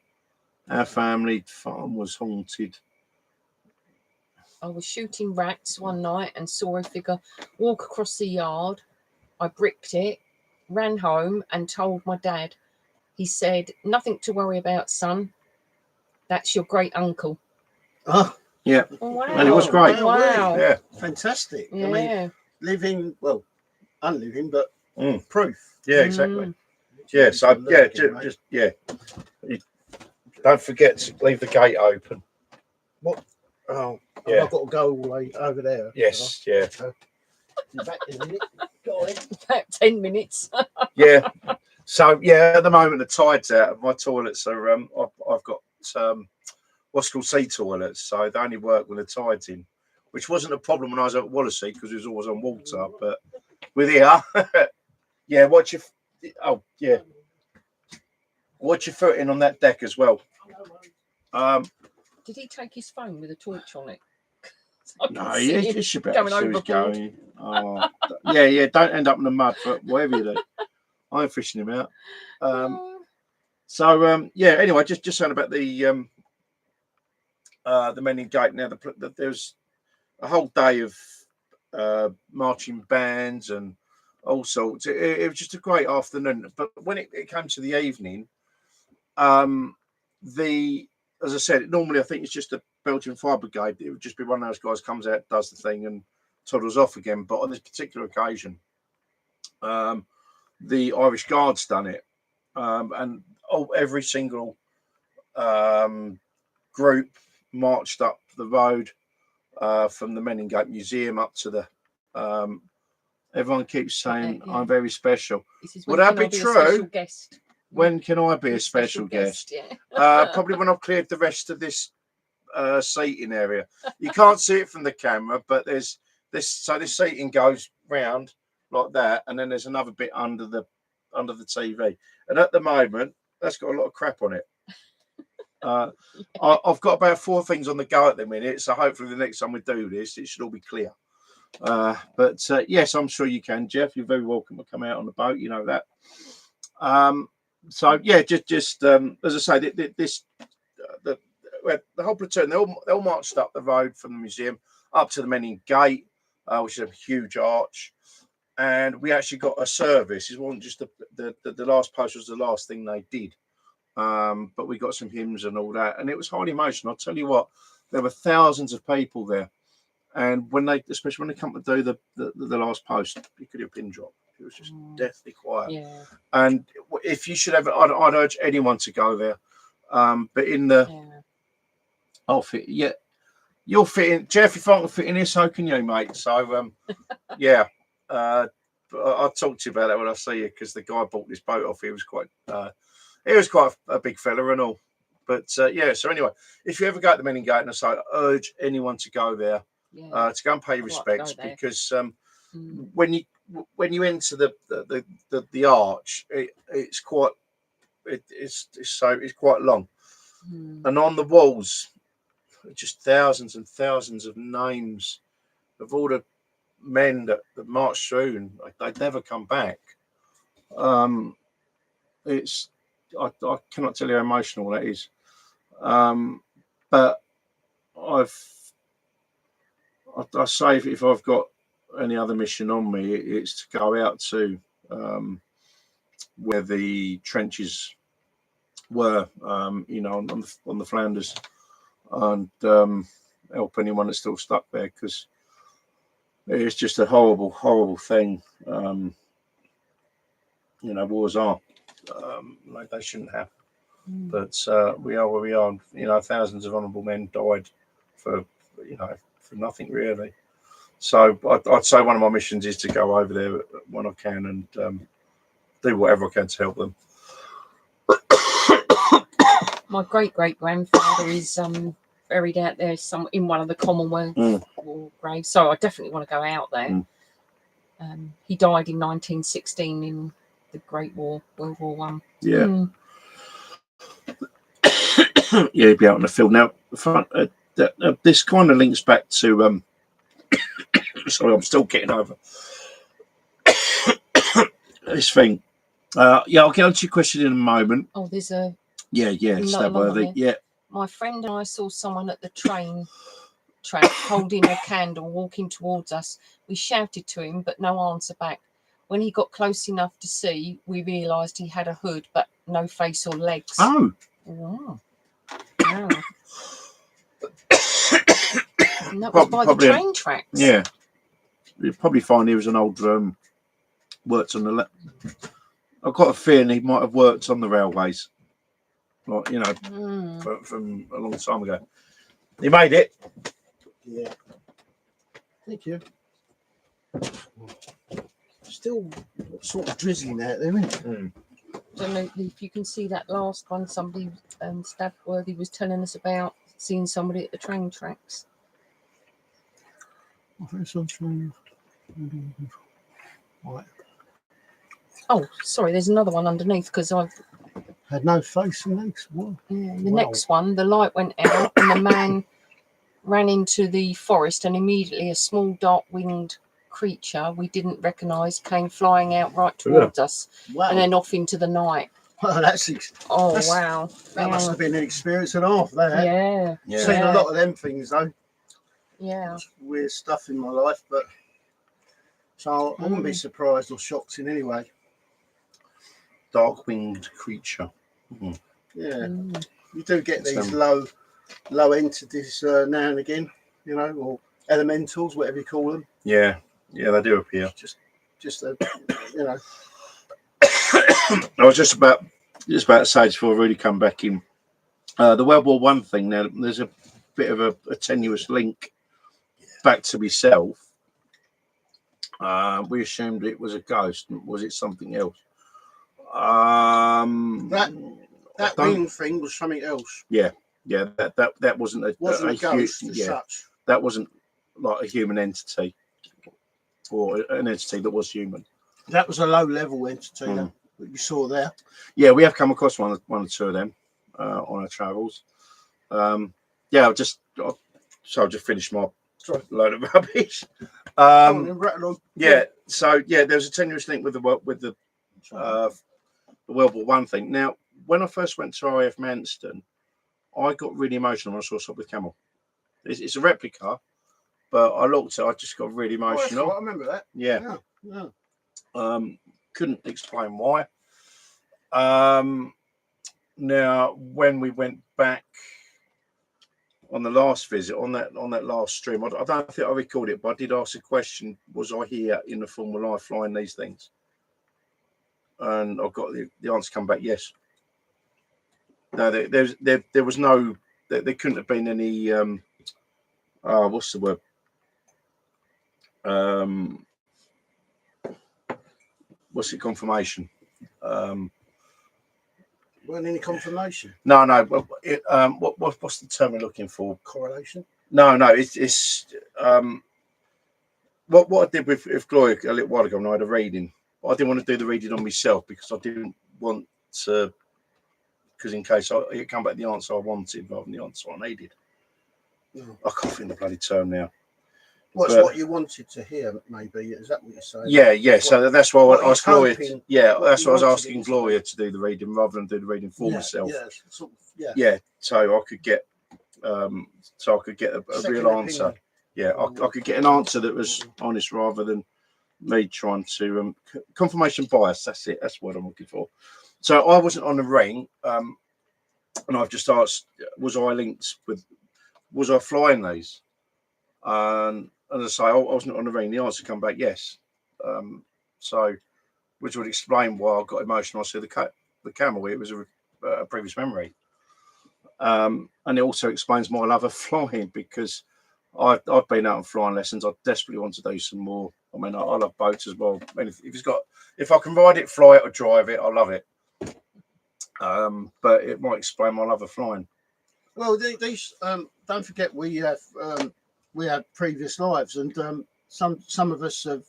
Our family farm was haunted. I was shooting rats one night and saw a figure walk across the yard. I bricked it, ran home and told my dad. He said, "Nothing to worry about, son. That's your great uncle." Oh, yeah. Wow. And it was great. Wow. Yeah. Fantastic. Yeah. I mean, living, well, unliving, but proof. Yeah, exactly. Yeah, so, don't forget to leave the gate open. What? Oh, yeah. I've got to go all the way over there. Yes, yeah. Back in a minute. Go on. About 10 minutes. Yeah. So, yeah, at the moment, the tide's out. My toilets are, I've got what's called sea toilets. So they only work when the tide's in, which wasn't a problem when I was at Wallasey because it was always on water. But with here, yeah, watch your foot in on that deck as well. Did he take his phone with a torch on it? No, he should be going. Oh, yeah. Don't end up in the mud, but whatever you do, I'm fishing him out. Anyway, just saying about the Men in Gate. Now, there's a whole day of marching bands and all sorts. It was just a great afternoon. But when it came to the evening, as I said, normally I think it's just a Belgian fire brigade. It would just be one of those guys comes out, does the thing, and toddles off again. But on this particular occasion, the Irish Guards done it, and every single group marched up the road from the Meningate Museum up to the. Everyone keeps saying I'm very special. Would that be true? When can I be a special guest? Yeah. Probably when I've cleared the rest of this seating area. You can't see it from the camera, but there's this. So this seating goes round like that, and then there's another bit under the TV. And at the moment, that's got a lot of crap on it. I've got about 4 things on the go at the minute, so hopefully the next time we do this, it should all be clear. But yes, I'm sure you can, Jeff. You're very welcome to come out on the boat. You know that. So yeah, just as I say, the whole platoon they all marched up the road from the museum up to the Menin Gate, which is a huge arch, and we actually got a service. It wasn't just the last post was the last thing they did, but we got some hymns and all that, and it was highly emotional. I'll tell you what, there were thousands of people there. And especially when they come to do the last post, you could hear a pin drop. It was just deathly quiet. Yeah. And if you should ever, I'd urge anyone to go there. But in the, I'll fit. Yeah, you'll fit in, Jeff. If I can fit in here, so can you, mate. So yeah, I'll talk to you about that when I see you, because the guy bought this boat off. He was quite a big fella and all. But yeah. So anyway, if you ever go to the Meningate, and I urge anyone to go there. To go and pay respects, because when you enter the arch, it's quite long, and on the walls just thousands and thousands of names of all the men that marched through, and they'd never come back. It's I cannot tell you how emotional that is, but I say if I've got any other mission on me, it's to go out to where the trenches were, on the Flanders, and help anyone that's still stuck there, because it's just a horrible, horrible thing. Wars are like they shouldn't happen, but we are where we are. Thousands of honourable men died for nothing really. So I'd say one of my missions is to go over there when I can and do whatever I can to help them. My great-great-grandfather is buried out there in one of the Commonwealth War graves, so I definitely want to go out there. He died in 1916 in the Great War, World War One. Yeah. Yeah, he'd be out in the field now. This kind of links back to sorry, I'm still getting over this thing. I'll get on to your question in a moment. Oh, there's a stabworthy. Yeah. My friend and I saw someone at the train track holding a candle walking towards us. We shouted to him, but no answer back. When he got close enough to see, we realised he had a hood, but no face or legs. Oh. Wow. Wow. And that was by the train tracks. Yeah. You'd probably find he was an old worked on the I've got a feeling he might have worked on the railways, like from a long time ago. He made it. Yeah. Thank you. Still sort of drizzling out there, isn't it? Don't know if you can see that last one. Somebody, Stabworthy, was telling us about seeing somebody at the train tracks. Right. Oh, sorry, there's another one underneath, because I've had no face and legs. What? Yeah, the next one, the light went out and the man ran into the forest, and immediately a small dark-winged creature we didn't recognise came flying out right towards us, and then off into the night. Well, wow. That must have been an experience and a half, that. Yeah. Seen a lot of them things, though. Yeah. It's weird stuff in my life, but so I wouldn't be surprised or shocked in any way. Dark-winged creature. Yeah. You do get It's, these low entities now and again, you know, or elementals, whatever you call them. Yeah, they do appear. Just you know. I was just about to say before I really come back in. The World War One thing. Now, there's a bit of a tenuous link back to myself. We assumed it was a ghost. Was it something else? That ring thing was something else. Yeah. That wasn't a ghost as such. That wasn't like a human entity or an entity that was human. That was a low level entity that you saw there. Yeah, we have come across one or two of them on our travels. I'll just finish my load of rubbish. Yeah, so there's a tenuous link with the World War One thing. Now, when I first went to RAF Manston, I got really emotional when I saw Stop with Camel. It's a replica, but I looked at it, I just got really emotional. Right, I remember that. Yeah. Couldn't explain why. Now, when we went back on the last visit, on that last stream, I don't think I recorded it, but I did ask a question: was I here in the form of life flying these things? And I got the answer come back yes. No, there was no, there couldn't have been any. What's the word? What's it? Confirmation. Weren't any confirmation? No. What's the term we're looking for? Correlation? No. It's what I did with Gloria a little while ago when I had a reading. I didn't want to do the reading on myself because I didn't want to. Because in case it come back the answer I wanted rather than the answer I needed. No. I can't think the bloody term now. What you wanted to hear, maybe? Is that what you're saying? Yeah. So that's why I asked Gloria. That's why I was asking Gloria to do the reading rather than do the reading for myself. Yeah. So I could get, a real answer. Opinion. Yeah, I could get an answer that was honest rather than me trying to confirmation bias. That's it. That's what I'm looking for. So I wasn't on the ring, and I've just asked, was I flying these? And as I say, I wasn't on the ring. The answer come back yes. So, which would explain why I got emotional. I saw the camel. It was a previous memory, and it also explains my love of flying because I've been out on flying lessons. I desperately want to do some more. I mean, I love boats as well. And if I can ride it, fly it, or drive it, I love it. But it might explain my love of flying. Well, these don't forget we have previous lives, and some of us have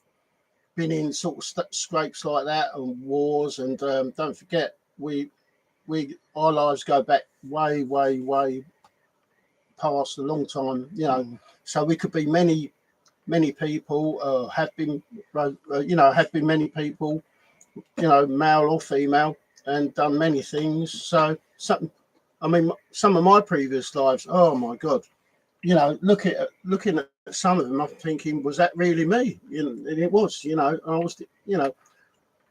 been in sort of scrapes like that and wars, and don't forget our lives go back way past a long time, you know. So we could be many people, have been many people, you know, male or female, and done many things. So some of my previous lives, oh my God, you know, looking at some of them, I'm thinking, was that really me? And it was, you know. I was, you know,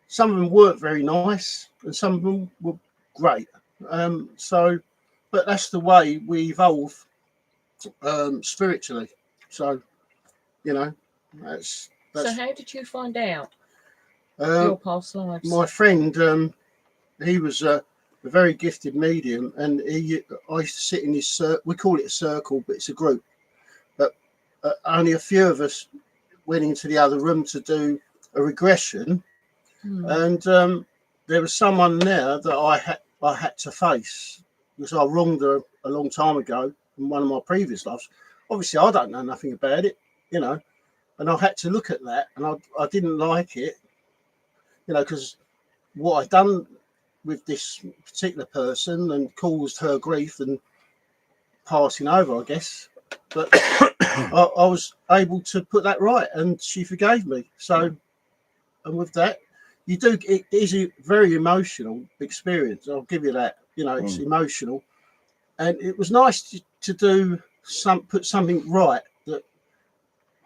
some of them weren't very nice, and some of them were great. But that's the way we evolve spiritually. So, you know, that's. So how did you find out your past lives? My friend, he was a very gifted medium, and I used to sit in his we call it a circle, but it's a group. But only a few of us went into the other room to do a regression, and there was someone there that I had to face because I wronged her a long time ago in one of my previous lives. Obviously, I don't know nothing about it, you know, and I had to look at that, and I didn't like it, you know, because what I'd done with this particular person and caused her grief and passing over, I guess. But I was able to put that right, and she forgave me. So, and with that, it is a very emotional experience. I'll give you that. You know, it's emotional, and it was nice to put something right that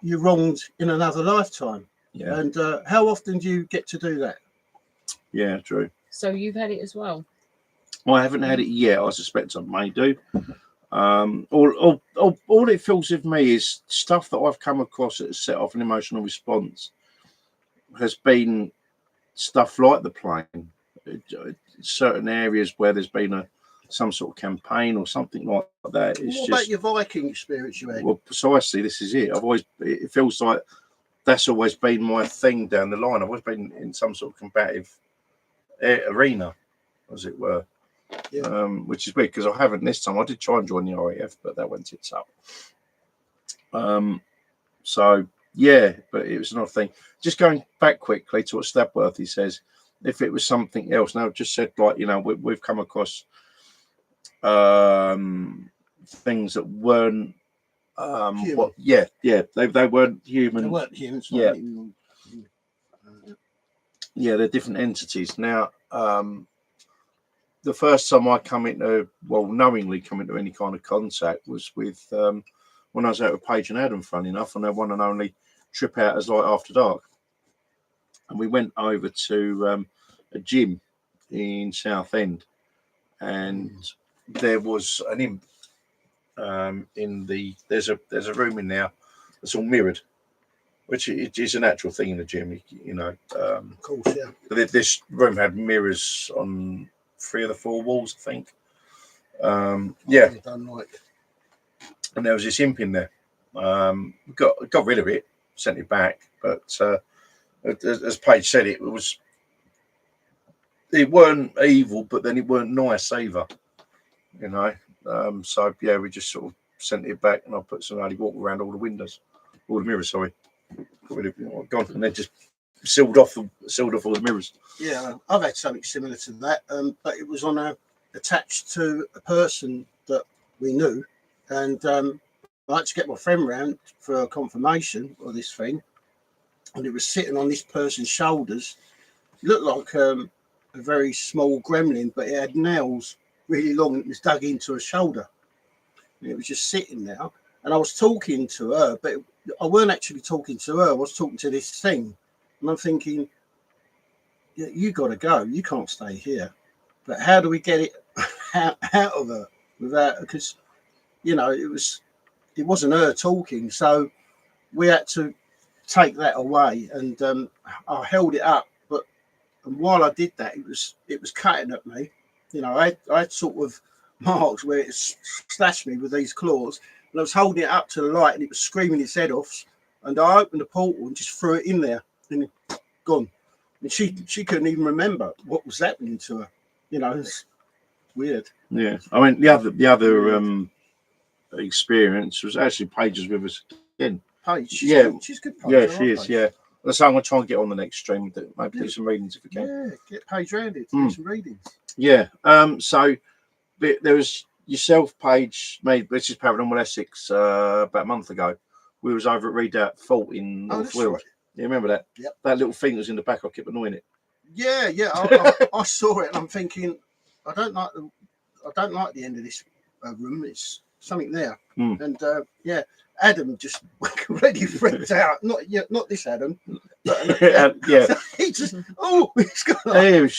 you wronged in another lifetime. Yeah. And how often do you get to do that? Yeah, true. So you've had it as well? I haven't had it yet. I suspect I may do. All it feels with me is stuff that I've come across that has set off an emotional response has been stuff like the plane. Certain areas where there's been some sort of campaign or something like that. It's what just, about your Viking experience you had? well, precisely, this is it. It feels like that's always been my thing down the line. I've always been in some sort of combative arena, as it were. Yeah. Which is weird because I haven't this time. I did try and join the RAF, but that went tits up. So yeah, but it was another thing. Just going back quickly to what Stabworthy says, if it was something else, now I've just said, like, you know, we've come across things that weren't they weren't human. They weren't human. Yeah. Yeah, they're different entities. Now, the first time I knowingly come into any kind of contact was with when I was out with Paige and Adam, funny enough, on their one and only trip out as Light After Dark. And we went over to a gym in Southend, and there was an imp there's a room in there that's all mirrored, which is a natural thing in the gym, you know. Of course, yeah. But this room had mirrors on 3 of the 4 walls, I think. Yeah. And there was this imp in there. Got rid of it, sent it back, but as Paige said, it weren't evil, but then it weren't nice either, you know. So yeah, we just sort of sent it back, and I put some holy water around all the mirrors. Sorry, got rid of it, gone, and then just sealed off all the mirrors. Yeah, I've had something similar to that, but it was attached to a person that we knew, and I had to get my friend round for a confirmation of this thing, and it was sitting on this person's shoulders. It looked like a very small gremlin, but it had nails really long. It was dug into a shoulder, and it was just sitting there. And I was talking to her, but I weren't actually talking to her. I was talking to this thing, and I'm thinking, yeah, you got to go. You can't stay here. But how do we get it out of her without? Because you know it wasn't her talking, so we had to take that away. And I held it up, and while I did that, it was cutting at me. You know, I had sort of marks where it slashed me with these claws, and I was holding it up to the light, and it was screaming its head off. And I opened the portal and just threw it in there, and it gone. And she couldn't even remember what was happening to her. You know, it's weird. Yeah, I mean the other experience was actually Paige with us again. Paige, she's good. Paige, yeah, she is. Paige. Yeah. So I'm gonna try and get on the next stream. Maybe do some readings if we can. Yeah, get Paige round it. Do some readings. Yeah. So there was yourself, Paige, made British Paranormal Essex about a month ago. We was over at Redoubt Fort in North Wales. Right. You remember that? Yep. That little thing that was in the back. I kept annoying it. Yeah. I saw it, and I'm thinking, I don't like the end of this room. It's something there, and yeah. Adam just already freaked out. Not this Adam. But, yeah. He just he's got.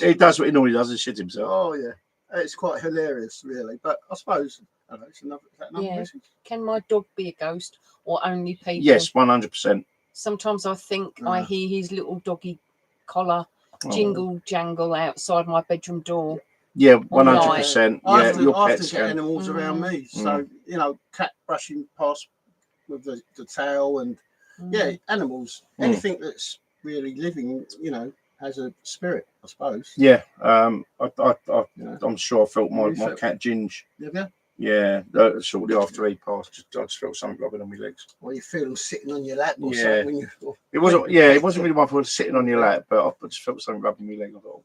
He does what he normally does and shit himself. Oh yeah, it's quite hilarious, really. But I suppose it's another message. Can my dog be a ghost or only people? Yes, 100%. Sometimes I think I hear his little doggy collar jingle jangle outside my bedroom door. Yeah, 100%. I often get animals around me, so you know, cat brushing past with the tail, and animals, anything that's really living, you know, has a spirit, I suppose. Yeah, I'm sure I felt my cat Ginge. Yeah, shortly after he passed, I just felt something rubbing on my legs. Well, you feel them sitting on your lap or something when you. It wasn't really my fault sitting on your lap, but I just felt something rubbing my leg. I thought,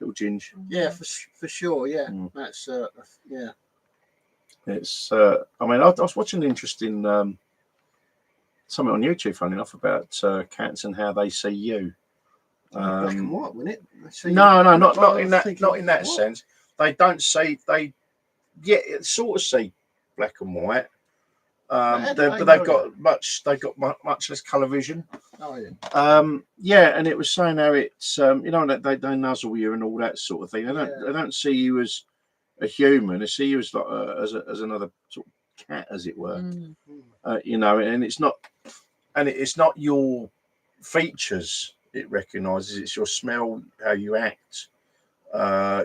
little Ginge. Yeah, for sure. Yeah, that's yeah. It's. I mean, I was watching an interesting something on YouTube, funny enough, about cats and how they see you. Black and white, wasn't it? No, not in that sense. They don't say they. Yeah, it sort of see black and white. But they've got much less colour vision. Oh yeah. Yeah, and it was saying how it's you know, they nuzzle you and all that sort of thing. They don't see you as a human. They see you as like as another sort of cat, as it were. You know, and it's not your features it recognises. It's your smell, how you act,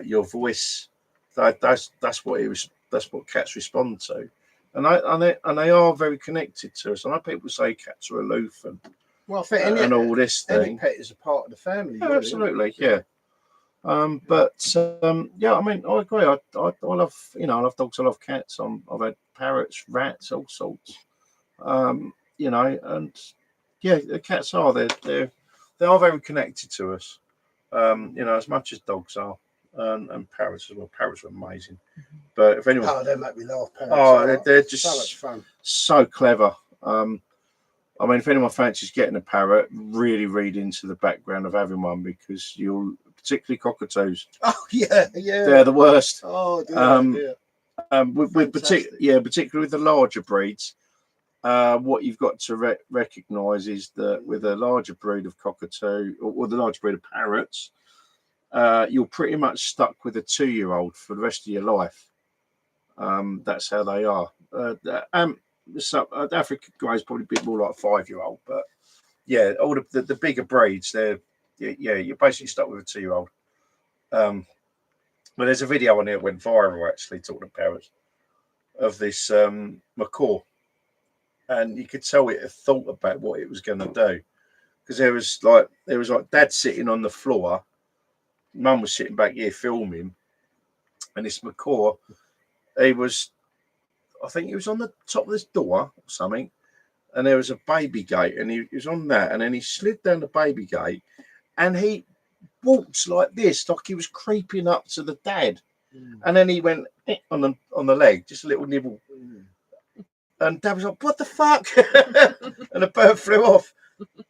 your voice. That's what cats respond to. And they are very connected to us. I know people say cats are aloof and all this thing. Any pet is a part of the family. Yeah, really, absolutely, yeah. But yeah, I mean, I agree. I love, you know, I love dogs. I love cats. I've had parrots, rats, all sorts. You know, and yeah, the cats are they are very connected to us. You know, as much as dogs are, and parrots as well. Parrots are amazing. But if anyone, they make me laugh. they're just so much fun, so clever. I mean, if anyone fancies getting a parrot, really read into the background of having one, because you'll, particularly cockatoos. Oh yeah, they're the worst. Oh dear. Particularly with the larger breeds. What you've got to recognise is that with a larger breed of cockatoo or the larger breed of parrots, you're pretty much stuck with a 2-year-old for the rest of your life. That's how they are. African grey is probably a bit more like a 5-year-old, but yeah, all the bigger breeds, you're basically stuck with a 2-year-old. But there's a video on it that went viral, actually, talking to parrots, of this macaw, and you could tell it had thought about what it was going to do, because there was like dad sitting on the floor, mum was sitting back here filming, and this macaw, I think he was on the top of this door or something, and there was a baby gate, and he was on that, and then he slid down the baby gate, and he walked like this, like he was creeping up to the dad, and then he went on the leg, just a little nibble, and dad was like, "What the fuck?" And the bird flew off.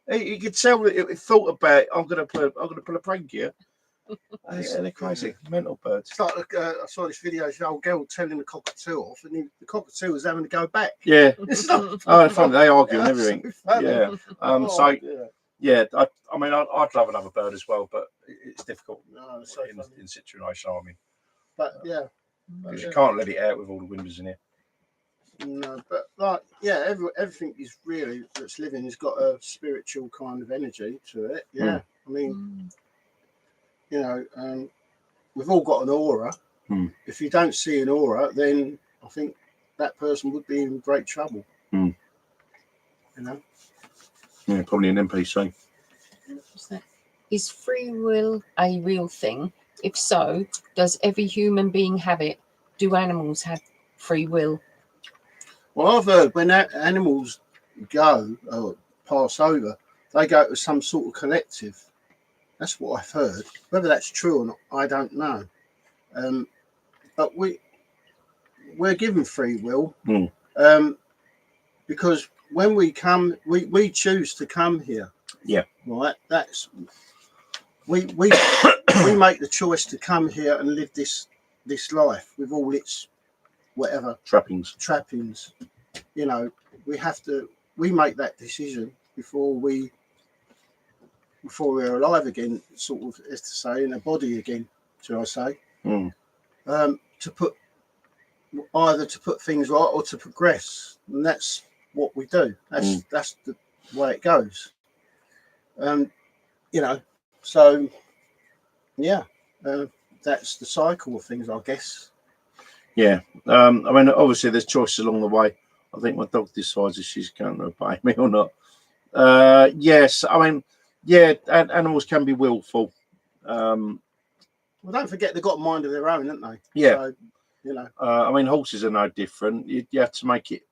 You could tell that it thought about, I'm gonna pull a prank here. And they're crazy, mental birds. It's like I saw this video of an old girl telling the cockatoo off, and the cockatoo was having to go back. Yeah. It's not Oh, funny. They argue and everything. So Yeah. I mean, I'd love another bird as well, but it's difficult in situation. I mean, but yeah, because you can't let it out with all the windows in here. No, but like, yeah, everything is really that's living has got a spiritual kind of energy to it. Yeah, I mean, you know, we've all got an aura. If you don't see an aura, then I think that person would be in great trouble. You know. Yeah, probably an NPC. Is free will a real thing? If so, does every human being have it? Do animals have free will? Well, I've heard when animals go or pass over, they go to some sort of collective. That's what I've heard. Whether that's true or not, I don't know. But we're given free will because when we come, we choose to come here. Yeah. Right. That's we make the choice to come here and live this life with all its whatever trappings. You know, we make that decision before we're alive again, sort of, as to say, in a body again, shall I say. To put things right or to progress, and that's what we do. That's the way it goes. You know, so yeah, that's the cycle of things, I guess. Yeah. I mean, obviously there's choices along the way. I think my dog decides if she's going to obey me or not. Yes, I mean, yeah, animals can be willful. Well, don't forget they've got a mind of their own, haven't they? Yeah. So, you know. I mean, horses are no different. You have to make it.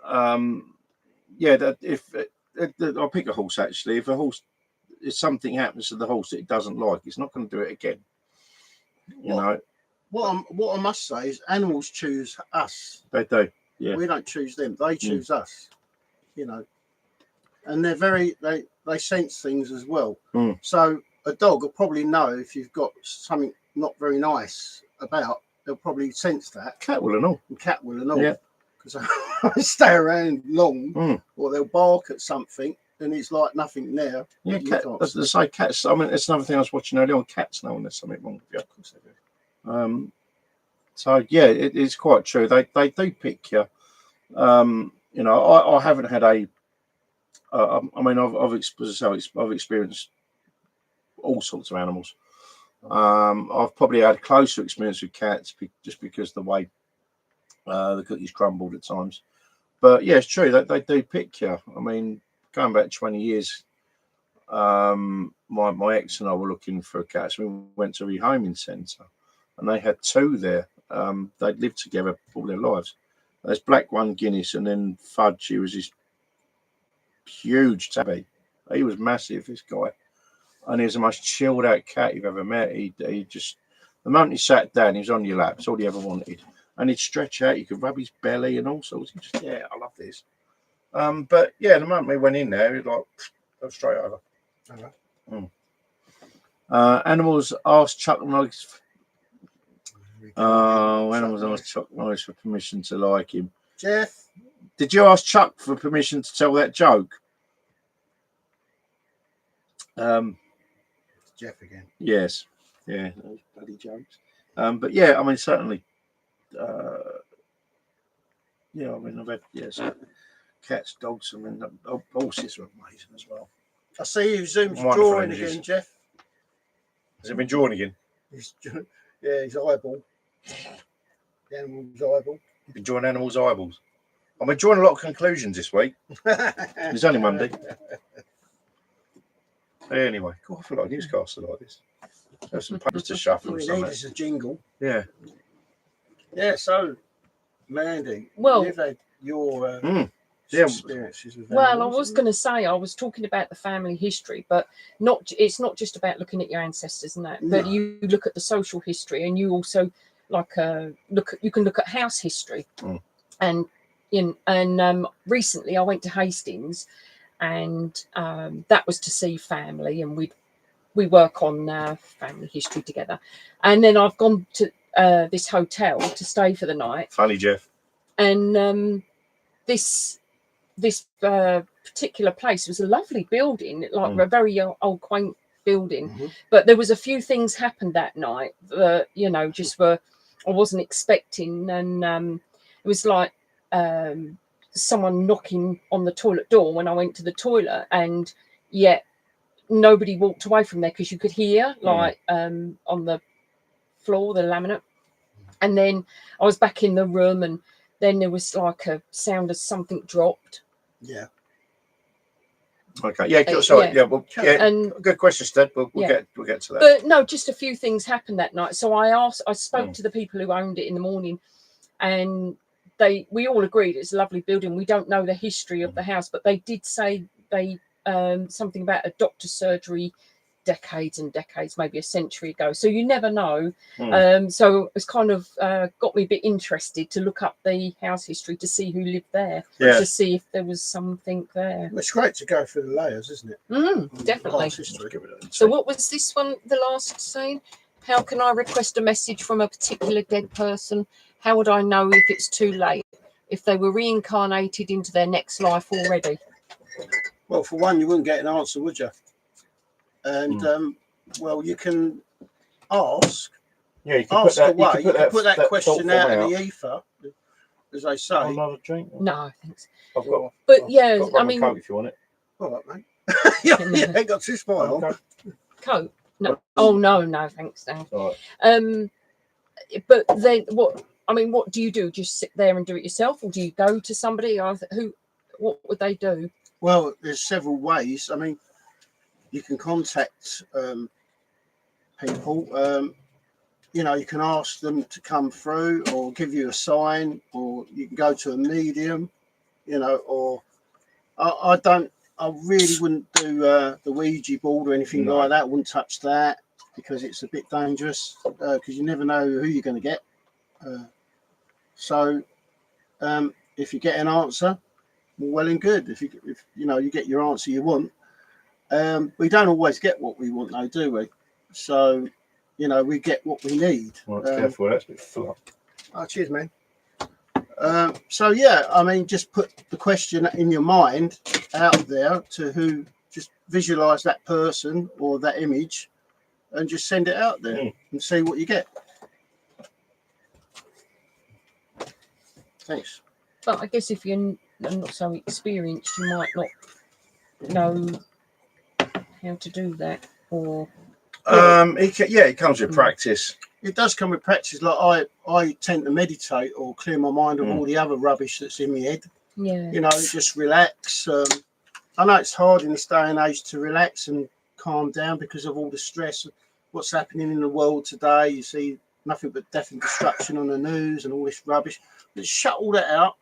Yeah, that I'll pick a horse actually. If something happens to the horse that it doesn't like, it's not going to do it again. You know. What I must say is animals choose us. They do. Yeah. We don't choose them. They choose us. You know. And they sense things as well. So a dog will probably know if you've got something not very nice about. They'll probably sense that. Cat will and all. And cat will and all. Yeah. because I stay around long, or they'll bark at something, and it's like nothing there. Yeah, as I say, cats. I mean, it's another thing I was watching earlier on. Cats know when there's something wrong with you. Of course they do. So yeah, it's quite true. They do pick you. You know, I haven't had a. I mean, I've experienced all sorts of animals. I've probably had closer experience with cats just because the way the cookies crumbled at times. But yeah, it's true that they do pick you. I mean, going back 20 years, my ex and I were looking for a cat. So we went to a rehoming centre, and they had two there. They'd lived together all their lives. There's black one, Guinness, and then Fudge. He was this huge tabby. He was massive, this guy, and he was the most chilled out cat you've ever met. He just, the moment he sat down, he was on your lap. That's all he ever wanted. And he'd stretch out. You could rub his belly and all sorts. He just, yeah, I love this. But yeah, the moment we went in there, he was like, go straight over. Okay. Animals asked Chuck Norris. Animals asked Chuck Norris for permission to like him. Jeff, did you ask Chuck for permission to tell that joke? Jeff again. Yes. Yeah, those bloody jokes. But yeah, I mean, certainly. Yeah, I mean, I've had cats, dogs, I mean, horses are amazing as well. I see you zoomed drawing again, Jeff. Has it been drawn again? His eyeball. The animal's eyeball. You've been drawing animals' eyeballs. I've been drawing a lot of conclusions this week. It's only Monday. Anyway, God, I feel like a newscaster like this. Have some papers to shuffle. We need is a jingle. Yeah. Yeah, so, Mandy, well, you've had your experiences with well, animals, I was going to say, I was talking about the family history, but it's not just about looking at your ancestors and that, but you look at the social history, and you also you can look at house history. And recently I went to Hastings, and that was to see family, and we work on family history together. And then I've gone to this hotel to stay for the night. Funny, Jeff. And this particular place was a lovely building, like a very old, quaint building. But there was a few things happened that night that, you know, just I wasn't expecting. And it was like someone knocking on the toilet door when I went to the toilet, and yet nobody walked away from there, because you could hear like on the floor, the laminate. And then I was back in the room, and then there was like a sound of something dropped. Yeah. Okay. Yeah. Sorry. Yeah. Well. Yeah. And good question, Stead. We'll get to that. But no, just a few things happened that night. So I spoke to the people who owned it in the morning, and we all agreed it's a lovely building. We don't know the history of the house, but they did say something about a doctor's surgery decades and decades, maybe a century ago. So you never know. So it's kind of got me a bit interested to look up the house history to see who lived there, to see if there was something there. Well, it's great to go through the layers, isn't it? Definitely. So what was this one, the last scene? How can I request a message from a particular dead person? How would I know if it's too late? If they were reincarnated into their next life already? Well, for one, you wouldn't get an answer, would you? And well, you can ask. Yeah, you can put that question out in the ether, as they say. Another drink? No, I think so. I've got. But yeah, I mean, Coke if you want it. All right, mate. Yeah, ain't got too smile. Coke? No. Oh no, thanks. No. Right. But then what? I mean, what do you do? Just sit there and do it yourself, or do you go to somebody? What would they do? Well, there's several ways. I mean, you can contact people. You know, you can ask them to come through, or give you a sign, or you can go to a medium. You know, or I really wouldn't do the Ouija board or anything like that. I wouldn't touch that, because it's a bit dangerous, because you never know who you're going to get. So if you get an answer, well and good. If you know you get your answer you want, we don't always get what we want, though, do we? So you know, we get what we need. Well, careful, that's a bit full up. Oh, cheers, man. So yeah, I mean, just put the question in your mind out there to who, just visualize that person or that image and just send it out there and see what you get. Thanks. But I guess if you're not so experienced, you might not know how to do that. Or it comes with practice. It does come with practice. Like I tend to meditate or clear my mind of all the other rubbish that's in my head. yeah, You know, just relax. I know it's hard in this day and age to relax and calm down because of all the stress, what's happening in the world today. You see nothing but death and destruction on the news and all this rubbish. Just shut all that out.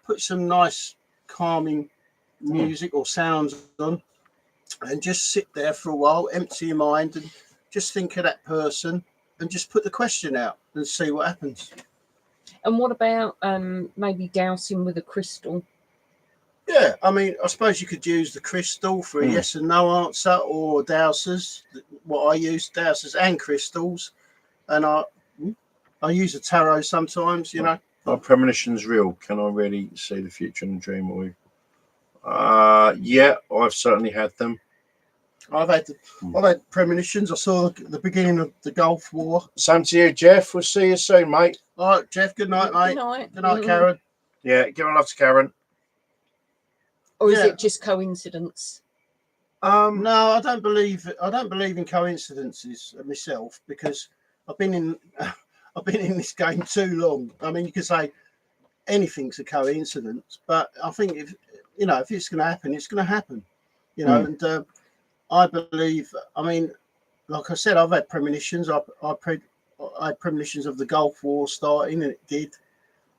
Put some nice calming music or sounds on, and just sit there for a while, empty your mind, and just think of that person, and just put the question out and see what happens. and what about maybe dousing with a crystal? Yeah, I mean, I suppose you could use the crystal for a yes and no answer, or dowsers. What I use, dowsers and crystals, and I use a tarot sometimes. You know, are premonitions real? Can I really see the future in a dream? Or yeah, I've certainly had them. I've had premonitions. I saw the beginning of the Gulf War. Same to you, Jeff. We'll see you soon, mate. All right, Jeff. Good night, mate. Good night. Good night, Karen. Yeah, give a love to Karen. Or is it just coincidence? No, I don't believe in coincidences myself, because I've been in this game too long. I mean, you could say anything's a coincidence, but I think if it's going to happen, it's going to happen. You know, and I believe. I mean, like I said, I've had premonitions. I had premonitions of the Gulf War starting, and it did.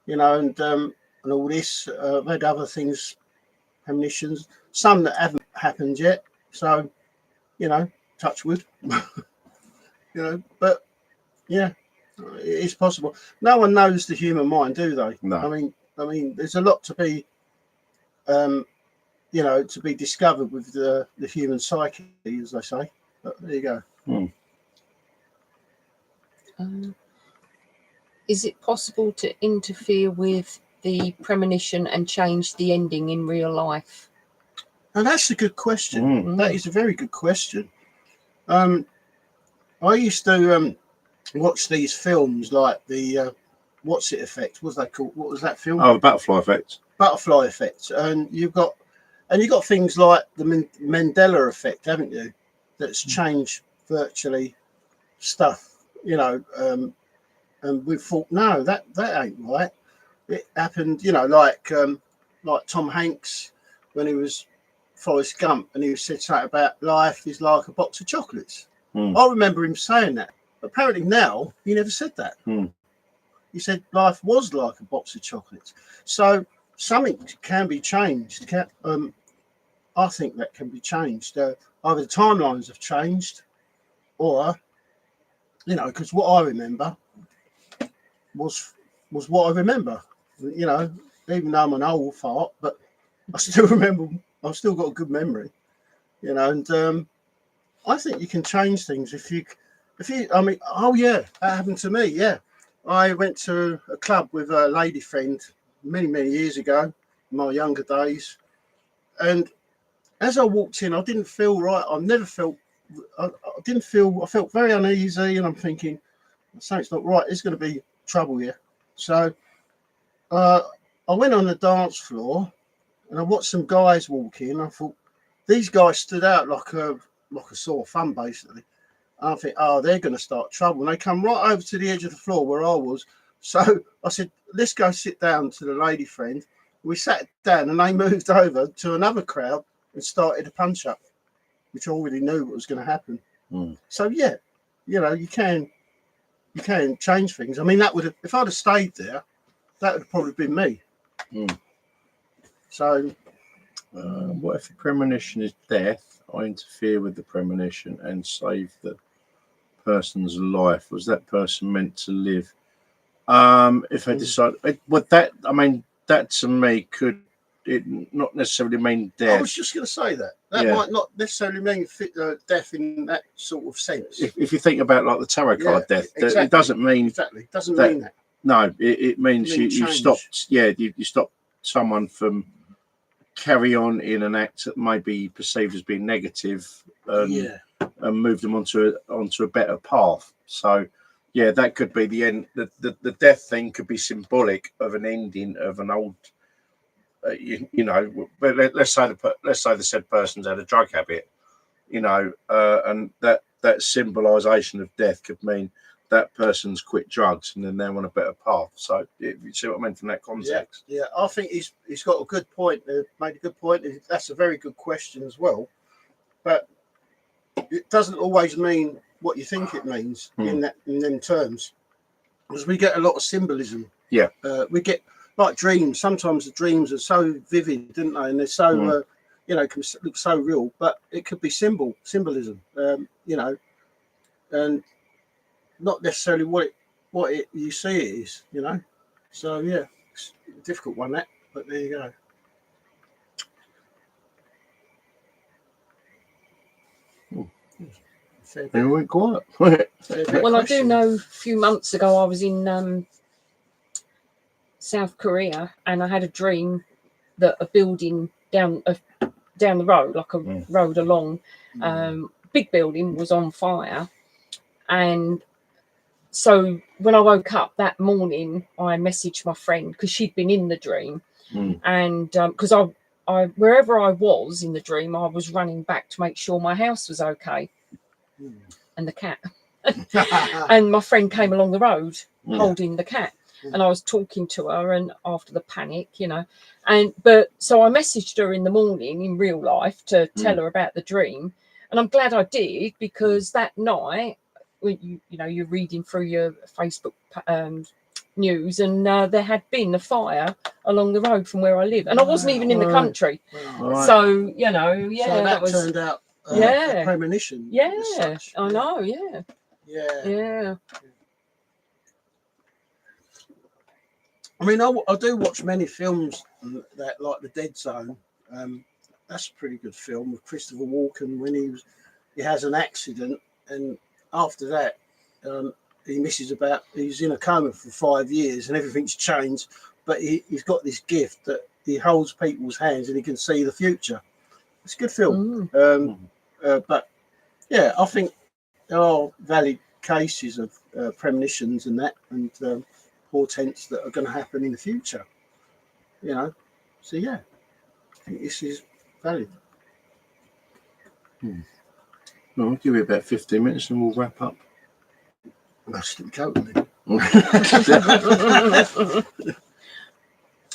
You know, and all this. I've had other things, premonitions, some that haven't happened yet. So, you know, touch wood. But yeah, it's possible. No one knows the human mind, do they? No. I mean, there's a lot to be, to be discovered with the human psyche, as they say. But there you go. Is it possible to interfere with the premonition and change the ending in real life? And that's a good question. That is a very good question. I used to watch these films like the What's It Effect. What's that called? What was that film? Oh, the Butterfly Effect. Butterfly Effect. And you've got things like the Mandela Effect, haven't you? That's changed virtually stuff. You know, and we thought, no, that ain't right. It happened. You know, like Tom Hanks when he was Forrest Gump, and he said something about life is like a box of chocolates. I remember him saying that. Apparently now he never said that. He said life was like a box of chocolates. So something can be changed. I think that can be changed. Either the timelines have changed, or because what I remember was what I remember. You know, even though I'm an old fart, but I still remember. I've still got a good memory, and I think you can change things if you, oh yeah, that happened to me. Yeah, I went to a club with a lady friend many years ago, in my younger days, and as I walked in, I didn't feel right. I felt very uneasy, and I'm thinking, something's not right. There's going to be trouble here. So I went on the dance floor. And I watched some guys walk in. I thought these guys stood out like a sore thumb, basically. And I think, oh, they're going to start trouble. And they come right over to the edge of the floor where I was. So I said, let's go sit down to the lady friend. We sat down, and they moved over to another crowd and started a punch up, which I already knew what was going to happen. So yeah, you can change things. I mean, that would have, if I'd have stayed there, that would have probably been me. So, what if the premonition is death? I interfere with the premonition and save the person's life. Was that person meant to live? If I decide, that to me could it not necessarily mean death. I was just going to say that might not necessarily mean death in that sort of sense. If you think about like the tarot card death, exactly. It doesn't mean mean that. No, it means Doesn't you change. stopped. Yeah, you stopped someone from carry on in an act that may be perceived as being negative, and move them onto a better path. So, yeah, that could be the end. The death thing could be symbolic of an ending of an old. You know, but let's say the said person's had a drug habit, you know, and that symbolisation of death could mean that person's quit drugs and then they're on a better path. So you see what I mean from that context. Yeah, I think he's got a good point. Made a good point. That's a very good question as well. But it doesn't always mean what you think it means in them terms, because we get a lot of symbolism. Yeah, we get like dreams. Sometimes the dreams are so vivid, don't they? And they're so you know, can look so real. But it could be symbolism. You know, and not necessarily what you see it is. You know, so yeah, it's a difficult one that. But there you go. it went quiet. Well, I do know a few months ago I was in South Korea and I had a dream that a building down the road, like a road along, big building was on fire. And so when I woke up that morning, I messaged my friend because she'd been in the dream. And because I wherever I was in the dream, I was running back to make sure my house was okay. And the cat. And my friend came along the road holding the cat. And I was talking to her, and after the panic, you know, so I messaged her in the morning in real life to tell her about the dream. And I'm glad I did, because that night, when you're reading through your Facebook news, and there had been a fire along the road from where I live, and I wasn't even in the country. So you know, so that was turned out a premonition. Yeah, I know. Yeah. I mean, I do watch many films that, like The Dead Zone. That's a pretty good film with Christopher Walken when he has an accident, and after that, he's in a coma for 5 years and everything's changed, but he's got this gift that he holds people's hands and he can see the future. It's a good film. But yeah, I think there are valid cases of premonitions and that, and portents that are going to happen in the future, you know. So yeah, I think this is valid. Well, I'll give you about 15 minutes and we'll wrap up. That's the coat.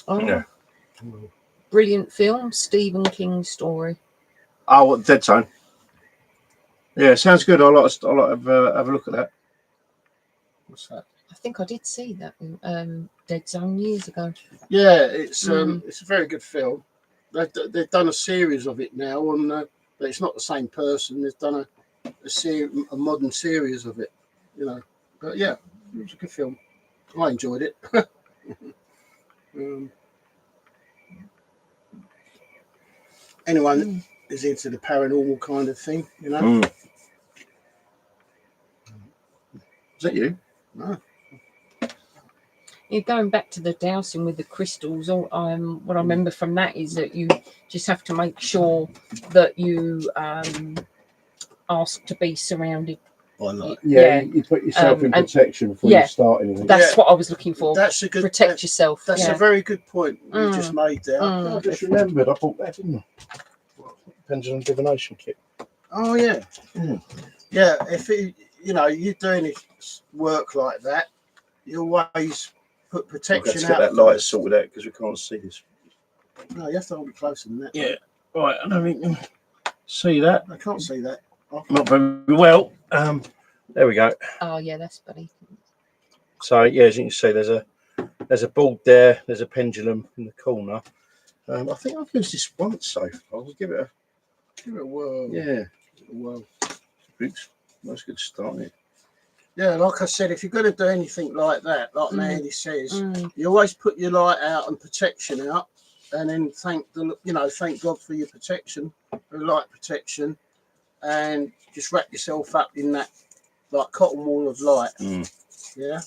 Yeah. Brilliant film, Stephen King's story. Oh, what, Dead Zone? Yeah, sounds good. I'll like to have a look at that. What's that? I think I did see that Dead Zone years ago. Yeah, it's a very good film. They've done a series of it now, but it's not the same person. They've done a modern series of it, you know. But yeah, it was a good film. I enjoyed it. Anyone is into the paranormal kind of thing, you know. Is that you? No. Yeah, going back to the dowsing with the crystals, what I remember from that is that you just have to make sure that you ask to be surrounded. You put yourself in protection before you start anything. That's what I was looking for. That's a good protect yourself. That's a very good point you just made there. I just remembered I bought that, didn't I? Pendulum divination kit. Oh yeah. Yeah, if you're doing work like that, you always put protection out. Get that light sorted out because we can't see this. No, you have to hold it closer than that. Yeah. Right, I don't think you can see that. I can't see that. Not very well. There we go. Oh yeah, that's funny. So yeah, as you can see, there's a board there. There's a pendulum in the corner. I think I've used this once so far. We'll give it a whirl. Yeah. Well, that's a good start. Yeah, like I said, if you're going to do anything like that, like Mandy says, you always put your light out and protection out, and then thank God for your protection, for light protection, and just wrap yourself up in that like cotton wool of light. Yeah.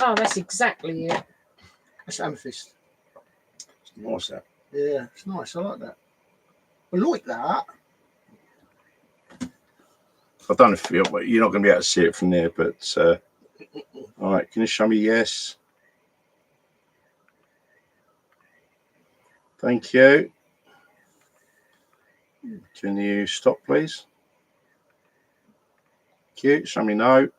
Oh, that's exactly it. That's amethyst. It's nice that. Yeah, it's nice. I like that. I like that. I don't know if you're not going to be able to see it from there, but all right, can you show me? Yes. Thank you. Can you stop, please? Thank you. Show me no.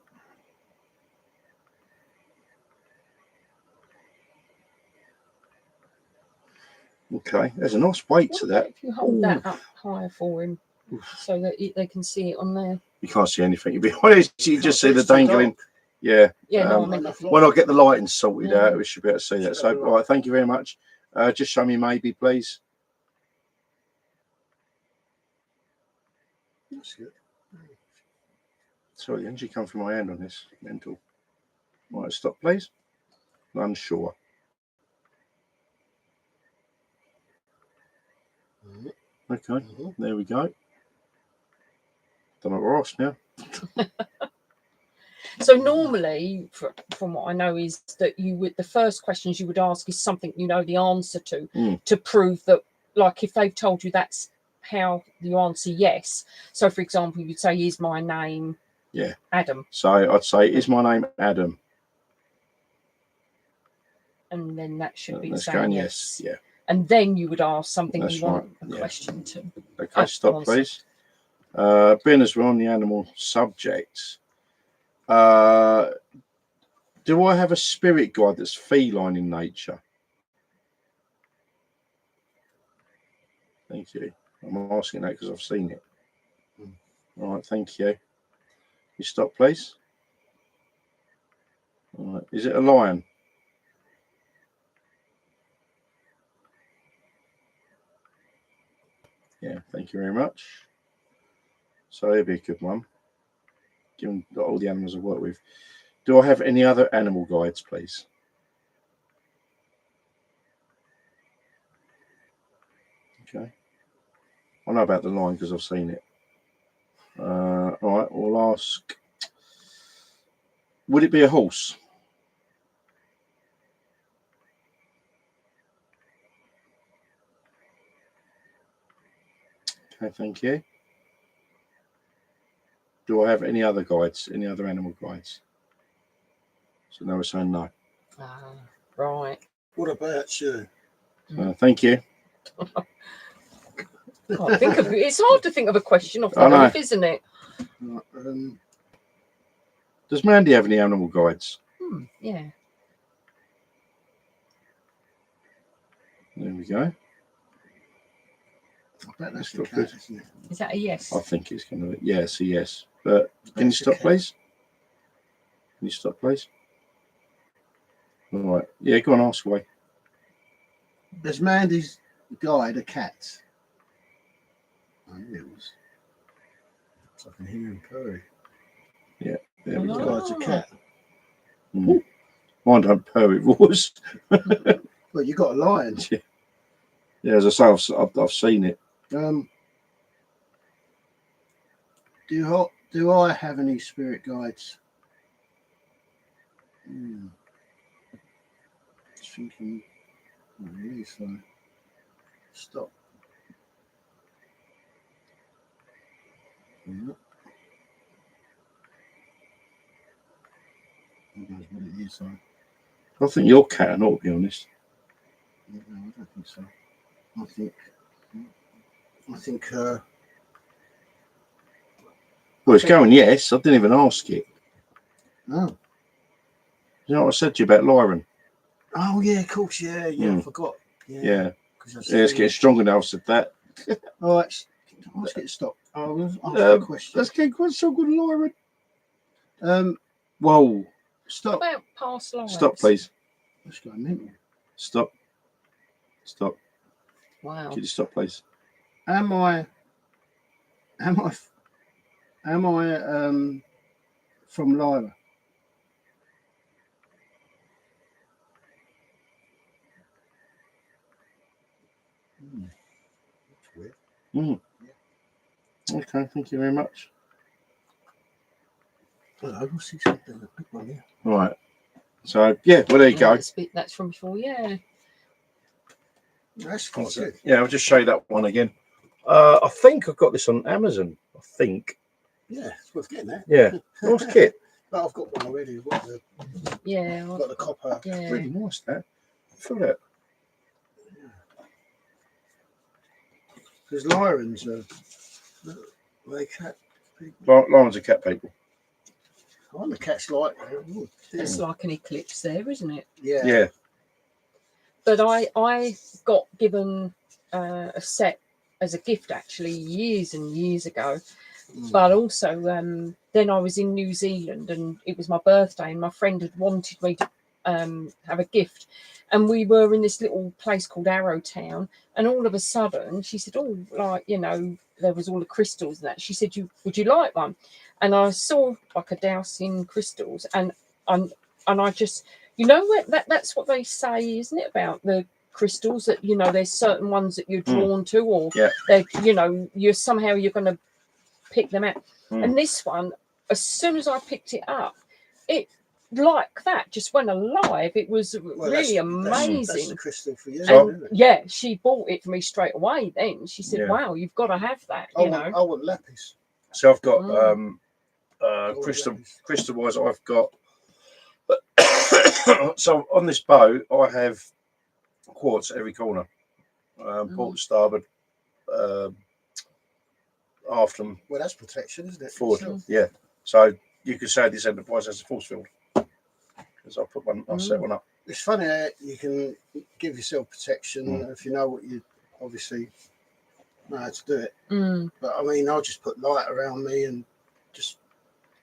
Okay, there's a nice weight to that. If you hold that up higher for him, so that they can see it on there. You can't see anything. You'll be honest. You just see the dangling. Yeah. Yeah. No, when I get the lighting sorted out, we should be able to see that. So, all right. Thank you very much. Just show me maybe, please. That's good. Sorry, the energy come from my hand on this. Mental. All right, stop, please. Unsure. Okay, there we go. Don't know what we're asked now. So normally, from what I know, is that you would, the first questions you would ask is something you know the answer to prove that, like if they've told you that's how you answer yes. So for example, you'd say, "Is my name Adam?" So I'd say, "Is my name Adam?" And then that should be Let's saying go yes. Yeah. And then you would ask something That's you want right. a question to. Okay, stop, answer. please. Being as we're on the animal subject, do I have a spirit guide that's feline in nature? Thank you. I'm asking that because I've seen it. All right, thank you. You stop, please. All right. Is it a lion? Yeah, thank you very much. So it'll be a good one, given all the animals I've worked with. Do I have any other animal guides, please? Okay. I know about the lion because I've seen it. All right, we'll ask, would it be a horse? Okay, thank you. Do I have any other guides, any other animal guides? So now we're saying no. Right. What about you? Thank you. Can't think of it. It's hard to think of a question off the cuff, isn't it? Does Mandy have any animal guides? Yeah. There we go. I bet that's still good. Isn't it? Is that a yes? I think it's going to be yes, a yes. But can you stop, please? Can you stop, please? All right. Yeah, go on, ask away. There's Mandy's guide, a cat. Oh, it was. So I can hear him purring. Yeah, there we go. Guide's a cat. Mine don't purr, it was. Well, you got a lion. Yeah, as I say, I've seen it. Do I have any spirit guides? Just thinking. Oh, really? So stop. I think your cat, not to be honest. No, I don't think so. I think. Well, it's going yes. I didn't even ask it. Oh. You know what I said to you about Lyran? Oh yeah, of course. Yeah. I forgot. Yeah. It's getting stronger now. I said that. All right. Let's get stopped. I'll ask a question. Let's get quite so good, Lyran. Whoa. Stop. What about past lives? Stop, please. Let's go mental. Stop. Stop. Wow. Could you stop, please? Am I from Lyra? That's weird. Okay, thank you very much. Hello, we'll see something. A big one here. Right. So yeah, well there you go. That's from before, yeah. That's quite good. Yeah, I'll just show you that one again. I think I've got this on Amazon. I think. Yeah, it's worth getting that. Yeah, nice kit. But I've got one already. I've got the, I've got the copper. Yeah. Really nice that. Feel that. Because Lyrens are cat people. Lions are cat people. I'm a cat's like. It's like an eclipse there, isn't it? Yeah. Yeah. But I got given a set as a gift actually years and years ago. But also then I was in New Zealand and it was my birthday and my friend had wanted me to have a gift, and we were in this little place called Arrowtown, and all of a sudden she said, oh, like, you know, there was all the crystals and that. She said, would you like one? And I saw like a dowsing crystals, and I just, you know, that's what they say, isn't it, about the crystals, that, you know, there's certain ones that you're drawn to, or they're, you know, you're going to pick them out. And this one, as soon as I picked it up, it like that just went alive. It was really amazing. That's the crystal for you. So, yeah, she bought it for me straight away. Then she said, "Wow, you've got to have that." I want lapis. So I've got crystal wise. I've got so on this boat I have quartz at every corner, port, starboard, aft them. Well, that's protection, isn't it? Forward, yeah. So you could say this enterprise has a force field. Because I set one up. It's funny how you can give yourself protection if you know what you obviously know how to do it. But I mean, I'll just put light around me and just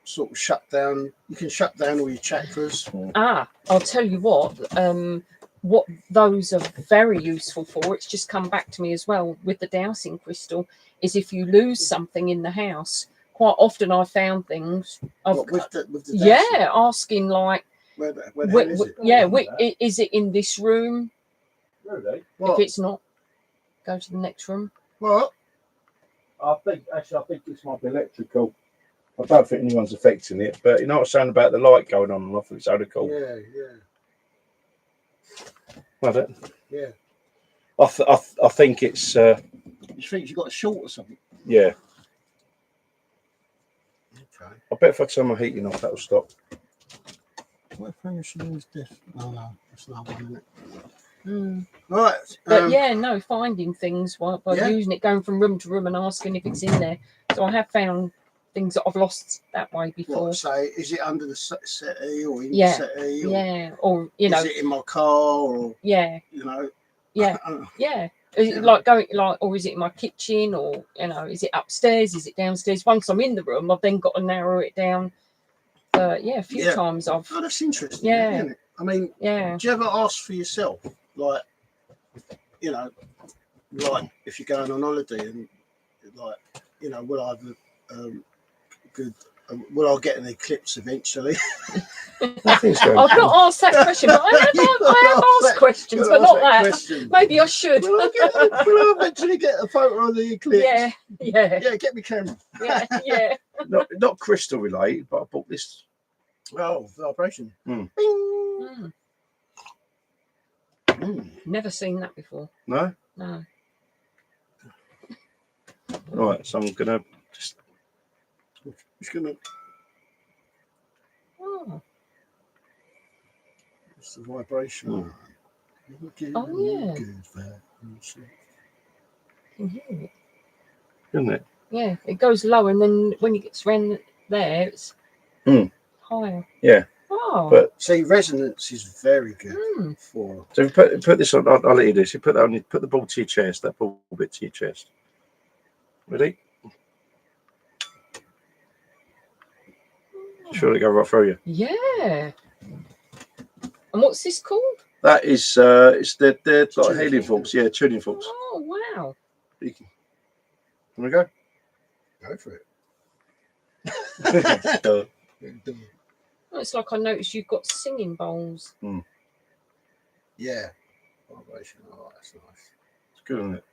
sort of shut down. You can shut down all your chakras. I'll tell you what those are very useful for. It's just come back to me as well with the dowsing crystal. Is if you lose something in the house, quite often I found things. With the asking like. Where is it? Is it in this room? Really? If it's not, go to the next room. What? I think this might be electrical. I don't think anyone's affecting it, but you know what I'm saying about the light going on and off. It's only cool. Yeah. Love it. Yeah. I think it's. You think you got a short or something? Yeah. Okay. I bet if I turn my heating off, that'll stop. What function is this? Oh no, that's not one, isn't it? Right. But finding things by using it, going from room to room and asking if it's in there. So I have found things that I've lost that way before. What, say, is it under the settee or in the settee? Or you know, is it in my car or you know? Is it like going like, or is it in my kitchen, or you know, is it upstairs? Is it downstairs? Once I'm in the room, I've then got to narrow it down. A few times I've. Oh, that's interesting. Isn't it? I mean, do you ever ask for yourself, like, you know, like if you're going on holiday and like, you know, will I have a good? Will I get an eclipse eventually? I've not asked that question, but I have asked questions, but not that. Question. Maybe I should. Will I eventually get a photo of the eclipse? Yeah. Get me camera. Yeah. Not crystal related, but I bought this. Oh, vibration. Never seen that before. No. Right, so I'm gonna just. It's the vibration. Good vibration. Can hear it. Isn't it? Yeah, it goes lower, and then when it gets around there, it's higher. Yeah. Oh. But see, resonance is very good for. So if you put this on. I'll let you do this. You put that on. You put the ball to your chest. That ball bit to your chest. Ready? Surely go right through you. Yeah. And what's this called? That is, it's they're like helium forks. Yeah, tuning forks. Oh wow. Want to go? Go for it. Oh, it's like I noticed you've got singing bowls. Yeah. Vibration. Oh, that's nice. It's good, isn't it?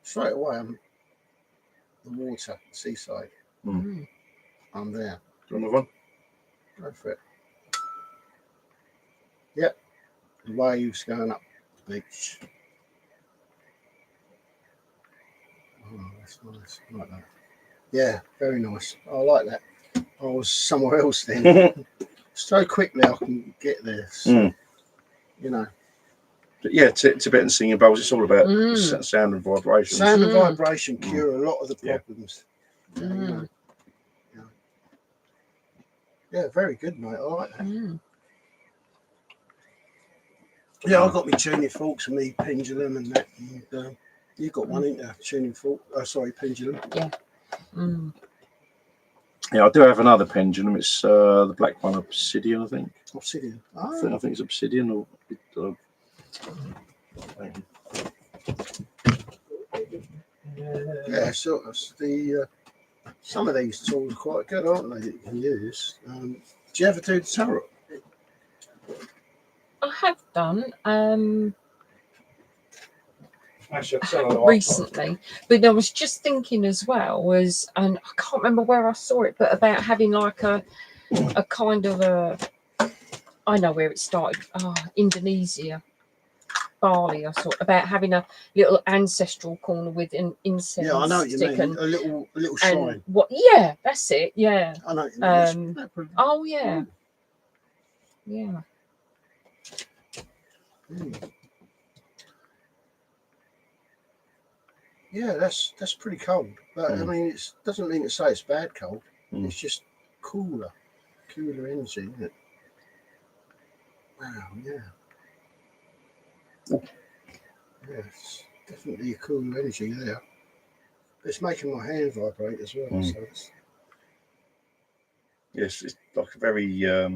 Straight away, I'm the water, seaside. I'm there. Do you want another one? Go for it. Yep. The waves going up the beach. Oh, that's nice. I like that. Yeah, very nice. I like that. I was somewhere else then. So quickly I can get there. So, you know. But yeah, Tibetan singing bowls. It's all about sound and vibration. Sound and vibration cure a lot of the problems. Yeah. You know. Yeah, very good, mate. I like that. Yeah, I've got my tuning forks and me pendulum and that. And, you got one, ain't you? Tuning fork. Oh, sorry, pendulum. Yeah. Yeah, I do have another pendulum. It's the black one, obsidian, I think. Obsidian. I think it's obsidian or. Yeah, so it's the some of these tools are quite good, aren't they? That you can use. Do you ever do the tarot? I have done Actually, recently, but I was just thinking as well and I can't remember where I saw it, but about having like a kind of a, I know where it started. Indonesia, Bali. I saw about having a little ancestral corner with an incense. Yeah, I know what you stick mean. and, A little shrine. and what? Yeah, that's it. Yeah. I know what you mean. Oh yeah. Yeah. Yeah, that's pretty cold. But I mean, it doesn't mean to say it's bad cold. It's just cooler energy, isn't it? Wow, yeah. Yeah, it's definitely a cooler energy there. It's making my hand vibrate as well. So it's... Yes, it's like a very yeah.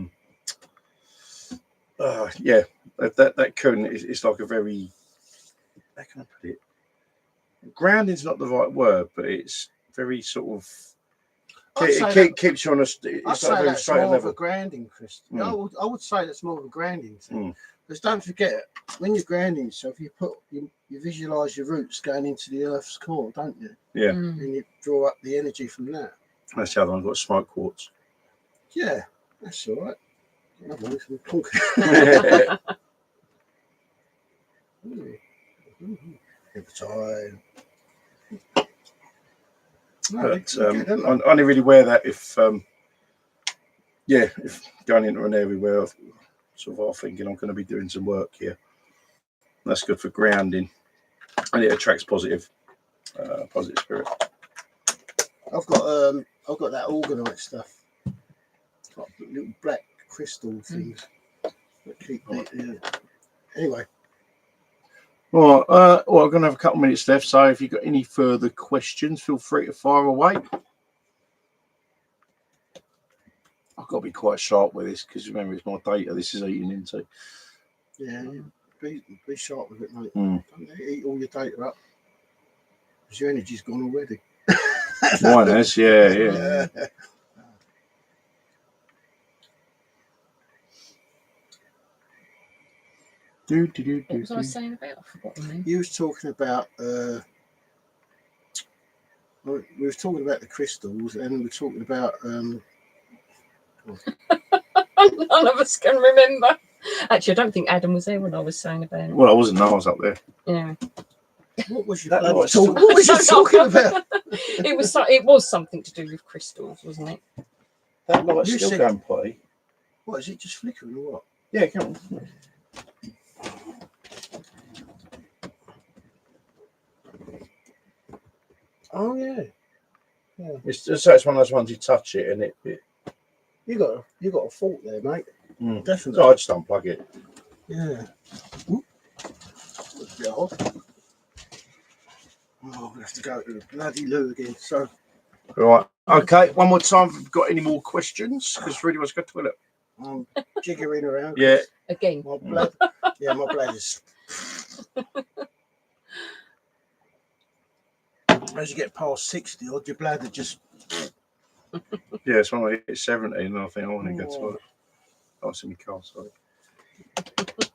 That cone is like a very. How can I put it? Grounding's not the right word, but it's very sort of. It keeps you on a. It's I'd like say that's straight more level. of a grounding, Chris. I would say that's more of a grounding thing. Because don't forget, when you're grounding yourself, you visualize your roots going into the earth's core, don't you? Yeah. And you draw up the energy from that. That's the other one. Got smoke quartz. Yeah, that's all right. Every time. But I only really wear that if going into an area where I've sort of thinking I'm going to be doing some work here. That's good for grounding, and it attracts positive spirit. I've got that organite stuff, like little black crystal things that keep anyway. Well, I'm going to have a couple of minutes left, so if you've got any further questions, feel free to fire away. I've got to be quite sharp with this because remember, it's my data this is eating into. Yeah, be sharp with it, mate. Don't eat all your data up because your energy's gone already. Mine has, yeah. What was I saying about? I forgot the name. You was talking about we were talking about the crystals, and we were talking about none of us can remember. Actually, I don't think Adam was there when I was saying about it. Well, I wasn't. I was up there. Yeah. What was you talking about? It was something to do with crystals, wasn't it? That light's still going play. What is it? Just flickering or what? Yeah, come on. Oh yeah. It's one of those ones you touch it and it you got a fault there, mate. Definitely. So I just unplug it. Yeah. That's a bit odd. Oh, we'll have to go to the bloody loo again. So. Right. Okay. One more time. If you've got any more questions, because really wants to go to the toilet. I'm jiggering around. Yeah. Again. My blood. Yeah, my blood is. As you get past 60, odd, your bladder just. Yeah, it's when I hit 70 and I think I want to go to the toilet. Oh, it's in my car, sorry.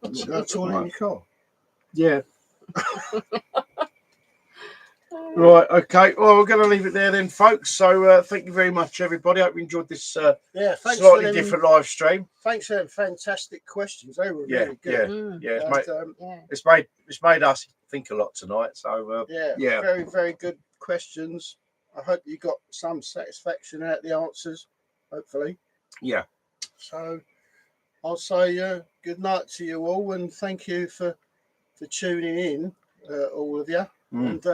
You go to the toilet in your car? Yeah. Right, okay. Well, we're going to leave it there then, folks. So thank you very much, everybody. I hope you enjoyed this Yeah, thanks slightly for them, different live stream. Thanks for them fantastic questions. They were Yeah, really good. yeah. And, It's made us think a lot tonight. So yeah, very, very good questions. I hope you got some satisfaction out of the answers, hopefully. Yeah. So I'll say good night to you all, and thank you for tuning in, all of you. And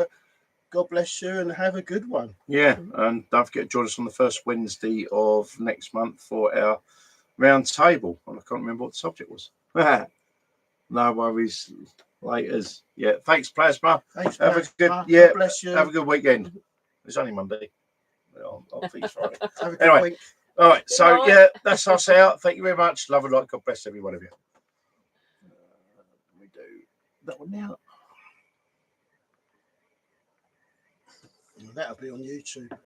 God bless you, and have a good one. Yeah, and don't forget to join us on the first Wednesday of next month for our round table. And I can't remember what the subject was. No worries. Laters. Yeah. Thanks, Plasma. Thanks, Have Plasma. a good God bless you. Have a good weekend. It's only Monday. I'll think it's Friday. Have a good Anyway, week. all right. So night. yeah, that's us out. Thank you very much. Love and light. God bless every one of you. Let me do that one now. That'll be on YouTube.